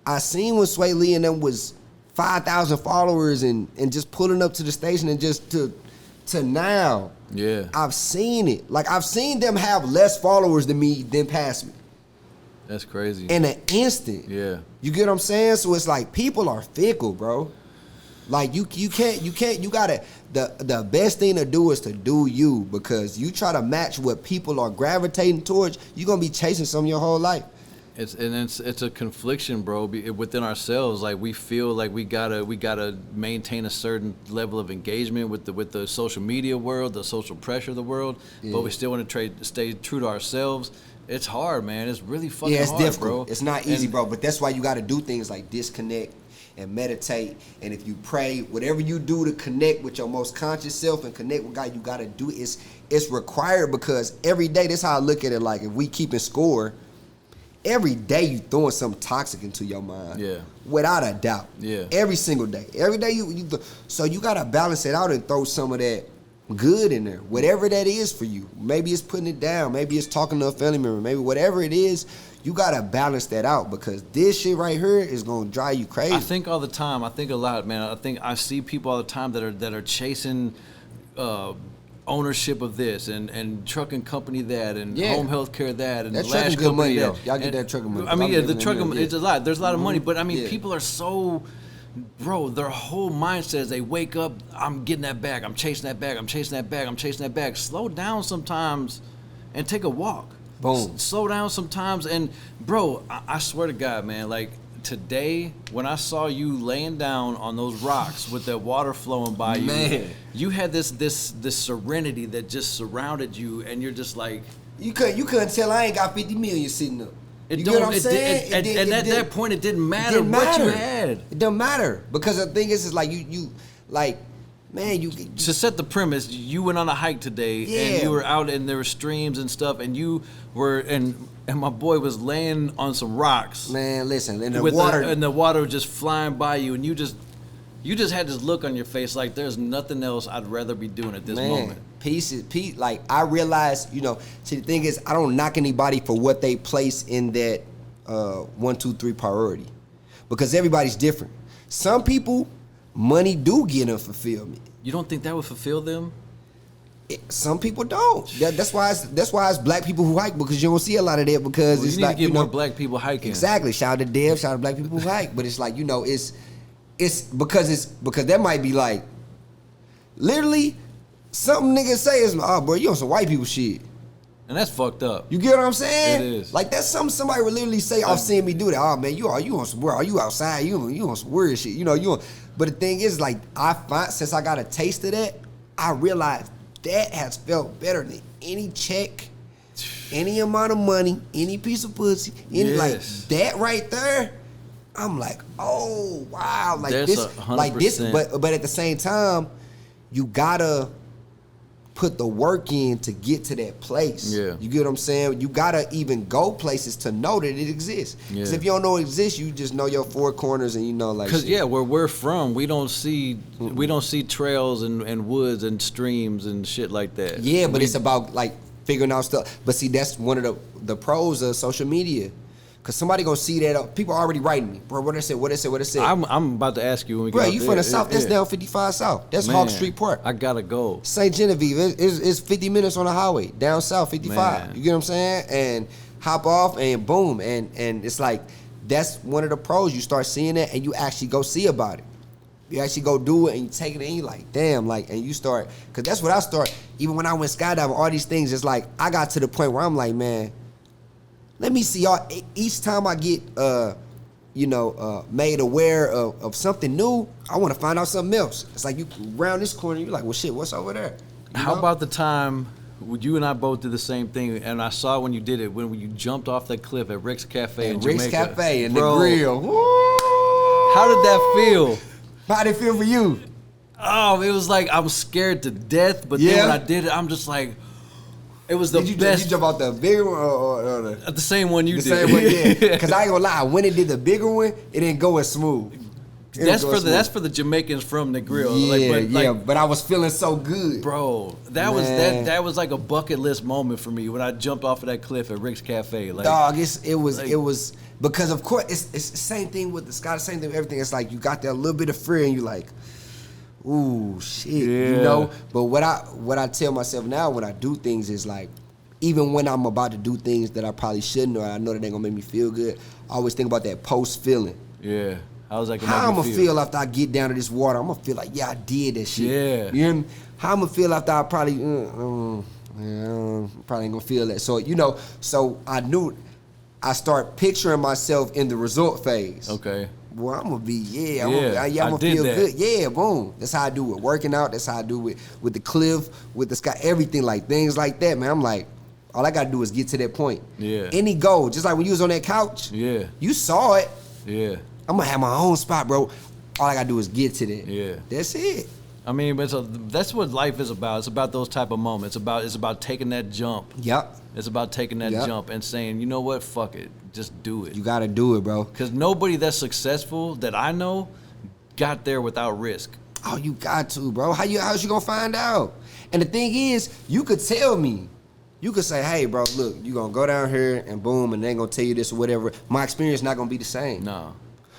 I seen when Sway Lee and them was 5,000 followers and just pulling up to the station and just to now. Yeah. I've seen it. Like, I've seen them have less followers than me than pass me. That's crazy. In an instant. Yeah. You get what I'm saying? So it's like, people are fickle, bro. Like, you gotta, the best thing to do is to do you, because you try to match what people are gravitating towards, you're gonna be chasing something your whole life. It's a confliction, bro, within ourselves. Like, we feel like we gotta maintain a certain level of engagement with the social media world, the social pressure of the world, but we still want to stay true to ourselves. It's hard, man. It's really fucking hard, it's difficult, bro. It's not easy, bro. But that's why you got to do things like disconnect and meditate. And if you pray, whatever you do to connect with your most conscious self and connect with God, you got to do it. It's required, because every day, that's how I look at it. Like, if we keeping score, every day you throwing something toxic into your mind. Yeah. Without a doubt. Yeah. Every single day. Every day so you got to balance it out and throw some of that good in there, whatever that is for you. Maybe it's putting it down, maybe it's talking to a family member, maybe whatever it is, you gotta balance that out, because this shit right here is gonna drive you crazy. I think all the time, I think a lot, man. I think I see people all the time that are chasing ownership of this and trucking company that and home health care that and that lash good money that. though. Y'all get that trucking money. I mean, the trucking, it's a lot. There's a lot of money, but I mean, people are so. Bro, their whole mindset is they wake up, I'm getting that bag, I'm chasing that bag, I'm chasing that bag, I'm chasing that bag. Slow down sometimes and take a walk. Boom. Slow down sometimes. And bro, I swear to God, man, like today, when I saw you laying down on those rocks with that water flowing by you, man, you had this serenity that just surrounded you, and you're just like, you couldn't tell I ain't got 50 million sitting up. You get what I'm saying? And at that point, it didn't matter what you had. It don't matter, because the thing is like you like, man, to set the premise, you went on a hike today, and you were out, and there were streams and stuff, and you were and my boy was laying on some rocks. Man, listen, and the water was just flying by you, and you just had this look on your face like there's nothing else I'd rather be doing at this moment. Peace. Like I realized, see, the thing is, I don't knock anybody for what they place in that 1, 2, 3 priority, because everybody's different. Some people, money do get them fulfillment. You don't think that would fulfill them? Some people don't. That's why it's black people who hike, because you don't see a lot of that, because it's you need like to get more black people hiking. Exactly. Shout out to Dev. Shout out to black people who hike. But it's like, it's because that might be like literally something niggas say is, oh bro, you on some white people shit. And that's fucked up. You get what I'm saying? It is. Like that's something somebody would literally say off seeing me do that. Oh man, you on some weird, are you outside? You on some weird shit. But the thing is, like, I find since I got a taste of that, I realized that has felt better than any check, any amount of money, any piece of pussy, like that right there. I'm like, oh wow, like that's this, 100%. like this. But at the same time, you gotta put the work in to get to that place. Yeah. You get what I'm saying? You gotta even go places to know that it exists. Because if you don't know it exists, you just know your four corners and like. Because where we're from, we don't see trails and woods and streams and shit like that. Yeah, but it's about like figuring out stuff. But see, that's one of the pros of social media. Cause somebody gonna see that. People already writing me, bro. What they said. I'm about to ask you when we get. Bro, you from the south? That's down 55 South. That's Hawk Street Park. I gotta go. St. Genevieve. It's 50 minutes on the highway down south 55. Man. You get what I'm saying? And hop off and boom, and it's like that's one of the pros. You start seeing that and you actually go see about it. You actually go do it and you take it and you like, damn, like, and you start, cause that's what I start. Even when I went skydiving, all these things, it's like I got to the point where I'm like, man. Let me see y'all. Each time I get, made aware of something new, I want to find out something else. It's like you round this corner, you're like, well, shit, what's over there? How about the time when you and I both did the same thing, and I saw when you did it, when you jumped off that cliff at Rick's Cafe in Jamaica. Rick's Cafe and the grill. Woo! How did that feel? How did it feel for you? Oh, it was like I'm scared to death, but then when I did it, I'm just like, it was the best. Did you jump out the bigger one or the same one you did? The same one, yeah. Because I ain't gonna lie, when it did the bigger one, it didn't go as smooth. That's for the Jamaicans from the grill. Yeah, but I was feeling so good, bro. That was like a bucket list moment for me when I jumped off of that cliff at Rick's Cafe. Like, dog, it was because of course it's the same thing with the sky, the same thing with everything. It's like you got that little bit of fear and you like, ooh, shit, But what I tell myself now when I do things is like, even when I'm about to do things that I probably shouldn't, or I know that ain't gonna make me feel good, I always think about that post feeling. Yeah. How was that gonna How make I'm gonna feel after I get down to this water? I'm gonna feel like, yeah, I did that shit. Yeah. You hear me? How I'm gonna feel after I probably, probably ain't gonna feel that. So, so I knew, I start picturing myself in the result phase. Okay. Well, I'm gonna be, I'm gonna feel good. Yeah, boom. That's how I do it. Working out, that's how I do it with the cliff, with the sky, everything, like things like that, man. I'm like, all I gotta do is get to that point. Yeah. Any goal, just like when you was on that couch. Yeah. You saw it. Yeah. I'm gonna have my own spot, bro. All I gotta do is get to that. Yeah. That's it. I mean, but that's what life is about. It's about those type of moments. It's about taking that jump. Yep. It's about taking that jump and saying, you know what, fuck it, just do it. You gotta do it, bro. Because nobody that's successful that I know got there without risk. Oh, you got to, bro. How's you gonna find out? And the thing is, you could tell me. You could say, hey, bro, look, you gonna go down here and boom, and they ain't gonna tell you this or whatever. My experience not gonna be the same. No.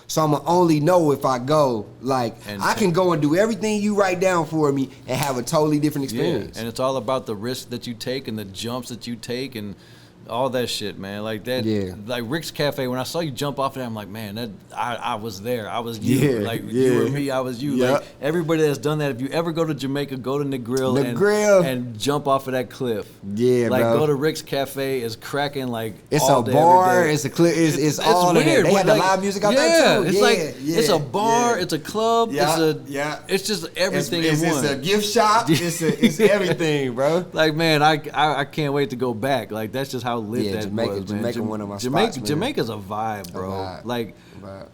So I'm gonna only know if I go, like, I can go and do everything you write down for me and have a totally different experience. Yeah, and it's all about the risk that you take and the jumps that you take and all that shit, man. Like that, like Rick's Cafe, when I saw you jump off there, I'm like, man, that I was there. I was you. Yeah, like you were me, I was you. Yep. Like everybody that's done that, if you ever go to Jamaica, go to Negril and jump off of that cliff. Yeah, like bro. go to Rick's Cafe, is cracking like it's all a day, bar, it's a cliff, it's all weird. They had the live music out there too. It's like it's a bar, it's a club, it's just everything in one. It's a gift shop, it's everything, bro. Like man, I can't wait to go back. Like that's just how how lit that was, man. Jamaica, one of my spots, man. Jamaica's a vibe, bro. Like,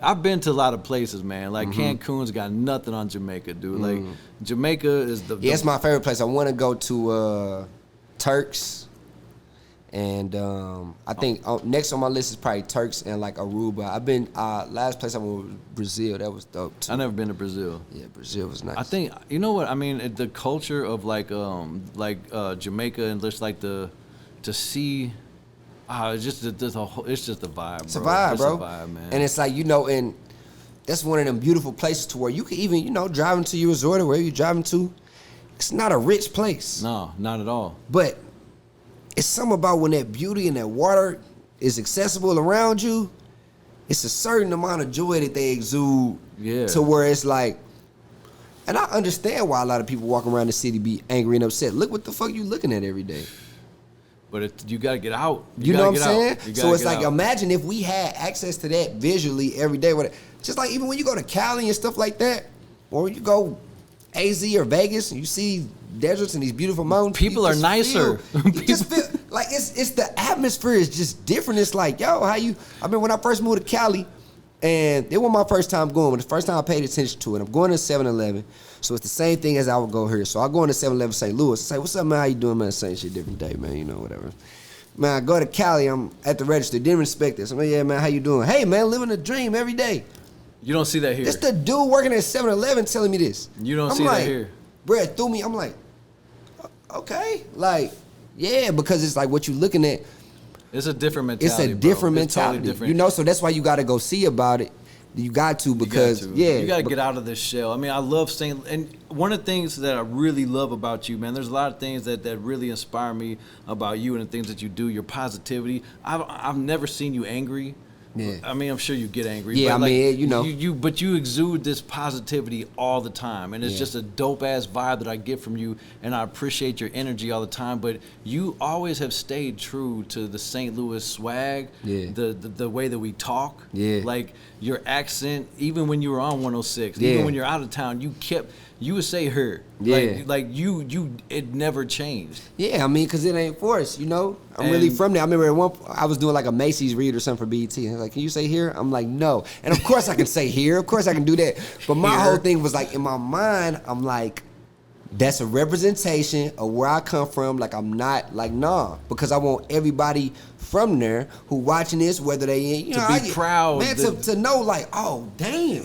I've been to a lot of places, man. Like, Cancun's got nothing on Jamaica, dude. Like, Jamaica is the... Yeah, it's my favorite place. I want to go to Turks. And I think next on my list is probably Turks and like Aruba. I've been last place I went was Brazil. That was dope too. I never been to Brazil. Yeah, Brazil was nice. I think you know what I mean. The culture of like Jamaica and just like to see. It's just the whole. It's just a vibe. It's a vibe, bro. It's a vibe, man. And it's like and that's one of them beautiful places to where you can even driving to your resort or wherever you're driving to. It's not a rich place. No, not at all. But it's something about when that beauty and that water is accessible around you, it's a certain amount of joy that they exude to where it's like, and I understand why a lot of people walk around the city be angry and upset. Look what the fuck you looking at every day. But you got to get out. You know what I'm saying? So it's like, imagine if we had access to that visually every day. Just like even when you go to Cali and stuff like that, or you go AZ or Vegas and you see deserts and these beautiful mountains. People are nicer. You just feel like it's the atmosphere is just different. It's like, I mean, when I first moved to Cali, and it was my first time going, but the first time I paid attention to it, I'm going to 7-Eleven, so it's the same thing as I would go here. So I go into 7-Eleven St. Louis and say, what's up, man, how you doing, man? Same shit, different day, man, whatever. Man, I go to Cali, I'm at the register, didn't respect this. I'm like, yeah, man, how you doing? Hey, man, living a dream every day. You don't see that here. It's the dude working at 7-Eleven telling me this. You don't see that here. Bro, threw me, I'm like, okay, like, yeah, because it's like what you looking at. It's a different mentality. It's a different mentality. Totally different. So that's why you got to go see about it. You got to because you got to get out of this shell. I mean, I love saying, and one of the things that I really love about you, man. There's a lot of things that really inspire me about you and the things that you do. Your positivity. I've never seen you angry. Yeah. I mean, I'm sure you get angry. Yeah, but but you exude this positivity all the time, and it's just a dope ass vibe that I get from you, and I appreciate your energy all the time. But you always have stayed true to the St. Louis swag, the way that we talk, like your accent. Even when you were on 106, even when you're out of town, you would say her. Like you it never changed. Yeah, I mean, because it ain't forced, I'm really from there. I remember I was doing like a Macy's read or something for BET. And I was like, can you say here? I'm like, no. And of course I can say here. Of course I can do that. But my whole thing was like, in my mind, I'm like, that's a representation of where I come from. Like, I'm not like, nah. Because I want everybody from there who watching this, whether they in, to be proud. Man, to know like, oh, damn.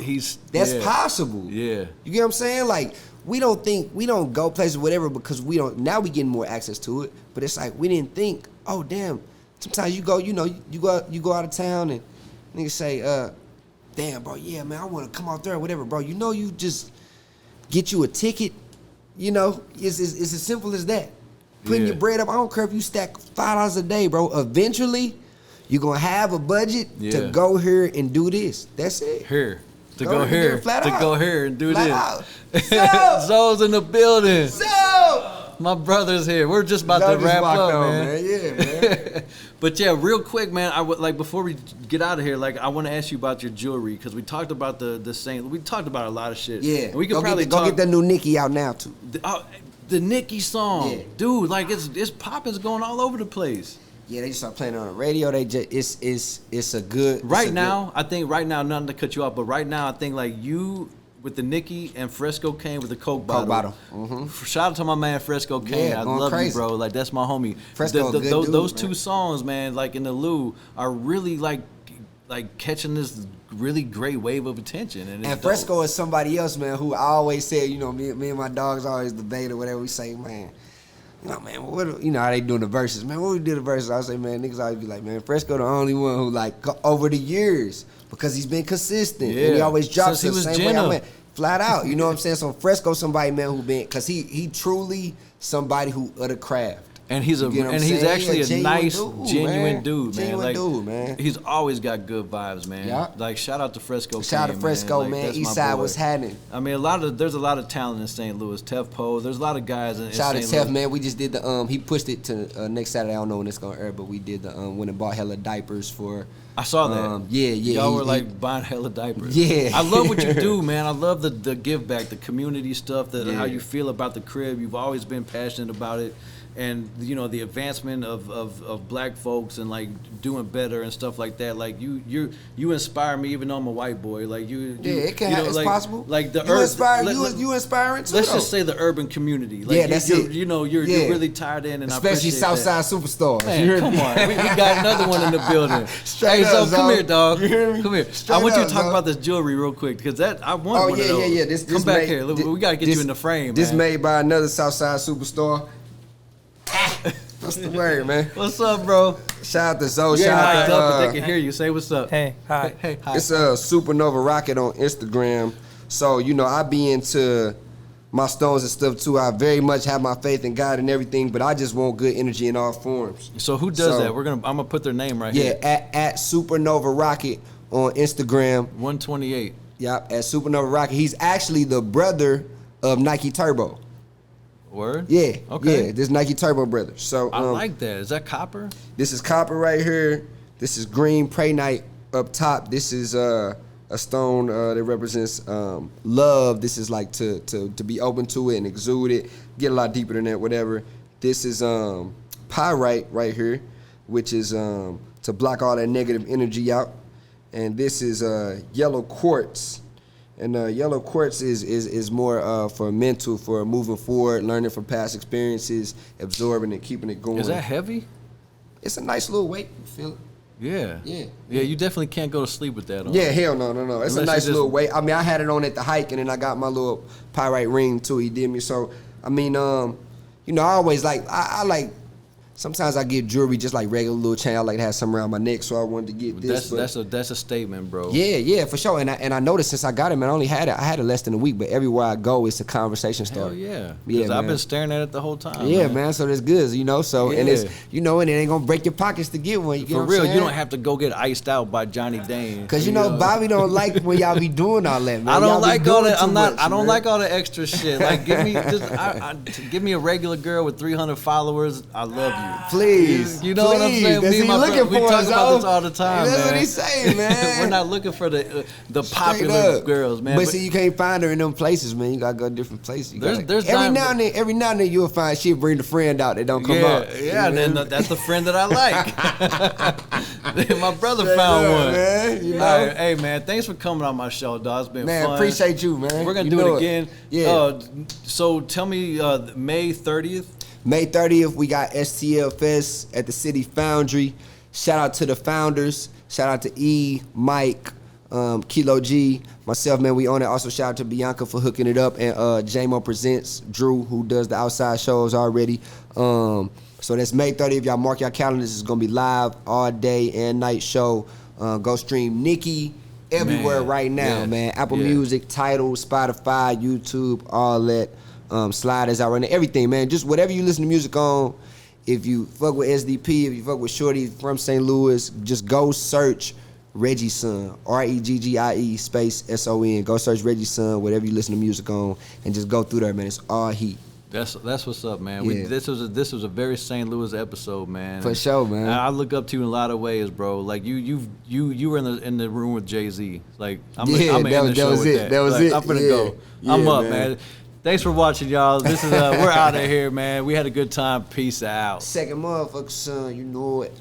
That's possible. Yeah. You get what I'm saying? Like, we don't go places, whatever, because now we getting more access to it. But it's like, we didn't think, oh, damn. Sometimes you go, you go out of town and niggas say, damn, bro, yeah, man, I want to come out there or whatever, bro. You just get you a ticket, it's as simple as that. Putting your bread up, I don't care if you stack $5 a day, bro. Eventually, you're going to have a budget to go here and do this. That's it. To go here and do flat this. So, Zoe's in the building. So, my brother's here. We're just about to wrap up, man. Yeah, man. But yeah, real quick, man. I would like before we get out of here, like I want to ask you about your jewelry because we talked about the Saint. We talked about a lot of shit. Yeah, we could go get the new Nicki out now too. The Nicki song, dude. Like it's popping, it's going all over the place. Yeah, they just start playing it on the radio. They just it's a good. I think right now, nothing to cut you off, but right now I think like you with the Nicki and Fresco Kane with the Coke bottle. Mm-hmm. Shout out to my man Fresco Kane. I love you, bro. Like that's my homie. Fresco, those two songs, man, like in the Lou, are really like catching this really great wave of attention. And Fresco is somebody else, man, who I always said, me and my dogs always debate or whatever. We say, man, man, what, how they doing the verses, man. What we do the verses, I say, man, niggas always be like, man, Fresco the only one who like over the years because he's been consistent and he always drops the same way. I mean, flat out, you know what I'm saying? So Fresco, somebody, man, who been, cause he truly somebody who of the craft. And he's actually a nice, genuine dude, man. Genuine dude, man. He's always got good vibes, man. Yeah. Like shout out to Fresco. Shout out to Fresco, man. Eastside was happening. I mean, there's a lot of talent in St. Louis. Tef Poe, there's a lot of guys in Shout out to Tef, man. We just did the he pushed it to next Saturday. I don't know when it's gonna air, but we did the went and bought hella diapers for. I saw that. Yeah. Y'all were like buying hella diapers. Yeah. I love what you do, man. I love the give back, the community stuff, how you feel about the crib. You've always been passionate about it. and you know the advancement of black folks and like doing better and stuff like that. Like you inspire me, even though I'm a white boy. Like it can happen. It's like, possible. Like the you inspiring too. Let's just say the urban community. Like, yeah, that's it. You know, you're really tied in, and especially Southside Superstars. Man, come on, we got another one in the building. Straight hey, so up, come here, dog. You hear me? Come here. I want you to talk about this jewelry real quick because I want one of those. Yeah. This come back here. We gotta get you in the frame. This man. made by another Southside Superstar. What's the word, man? What's up, bro? Shout out to Zoe. Shout out to but they can hear you. Say what's up. Hey, hi. Hey, hi. It's a Supernova Rocket on Instagram. So, you know, I be into my stones and stuff too. I very much have my faith in God and everything, but I just want good energy in all forms. So who does that? I'm gonna put their name right here. Yeah, at Supernova Rocket on Instagram. 128. Yep, at Supernova Rocket. He's actually the brother of Nike Turbo. Word? Yeah. Okay. Yeah, this Nike Turbo brother. So I like that. Is that copper? This is copper right here. This is green Prehnite up top. This is a stone that represents love. This is like to be open to it and exude it. Get a lot deeper than that, whatever. This is pyrite right here, which is to block all that negative energy out. And this is yellow quartz. And yellow quartz is more for mental, for moving forward, learning from past experiences, absorbing and keeping it going. Is that heavy? It's a nice little weight. You feel it? Yeah. Yeah. Yeah, you definitely can't go to sleep with that on. Yeah, hell no. It's a nice little weight. I mean, I had it on at the hike, and then I got my little pyrite ring too. He did me. So, I mean, you know, I always I like. Sometimes I get jewelry just like regular little chain. I like to have something around my neck, so I wanted to get this. That's a statement, bro. Yeah, for sure. And I noticed since I got it, man, I had it less than a week, but everywhere I go, it's a conversation starter. Hell yeah. Yeah, I've been staring at it the whole time. Yeah, man. So that's good, you know. So yeah. And it's and it ain't gonna break your pockets to get one. You For real, you don't have to go get iced out by Johnny Dane. Cause you know Bobby don't like when y'all be doing all that, man. I don't like all that. I don't man. like all the extra shit. Like give me a regular girl with 300 followers. I love you. Please. You know what I'm saying? That's Me and my looking brother, we for talk us, about this all the time, That's man. what he's saying, man. We're not looking for the popular girls, man. But see, you can't find her in them places, man. You gotta go to different places. Every now and then you'll find she'll bring the friend out that don't come out. Yeah, and then that's the friend that I like. My brother found one. Man, you know? All right, hey man, thanks for coming on my show, dog. It's been fun. Man, appreciate you, man. We're gonna do it again. Yeah. So tell me, May 30th. May 30th, we got STL Fest at the City Foundry. Shout out to the founders. Shout out to E, Mike, Kilo G, myself, man. We own it. Also, shout out to Bianca for hooking it up. And J-Mo Presents, Drew, who does the outside shows already. So that's May 30th. Y'all mark your calendars. It's going to be live all day and night show. Go stream Nicki everywhere right now, man. Apple Music, Tidal, Spotify, YouTube, all that. Sliders out right now, everything, man. Just whatever you listen to music on. If you fuck with SDP, if you fuck with Shorty from St. Louis, just go search ReggieSon, REGGIE space SON. Go search ReggieSon, whatever you listen to music on, and just go through there, man. It's all heat. That's what's up, man. Yeah. This was a very St. Louis episode, man. For sure, man. I look up to you in a lot of ways, bro. Like you were in the room with Jay-Z. Like I'm that was it. I'm finna go. I'm up, man. Thanks for watching, y'all. This is we're out of here, man. We had a good time. Peace out. Second motherfucker, son. You know it.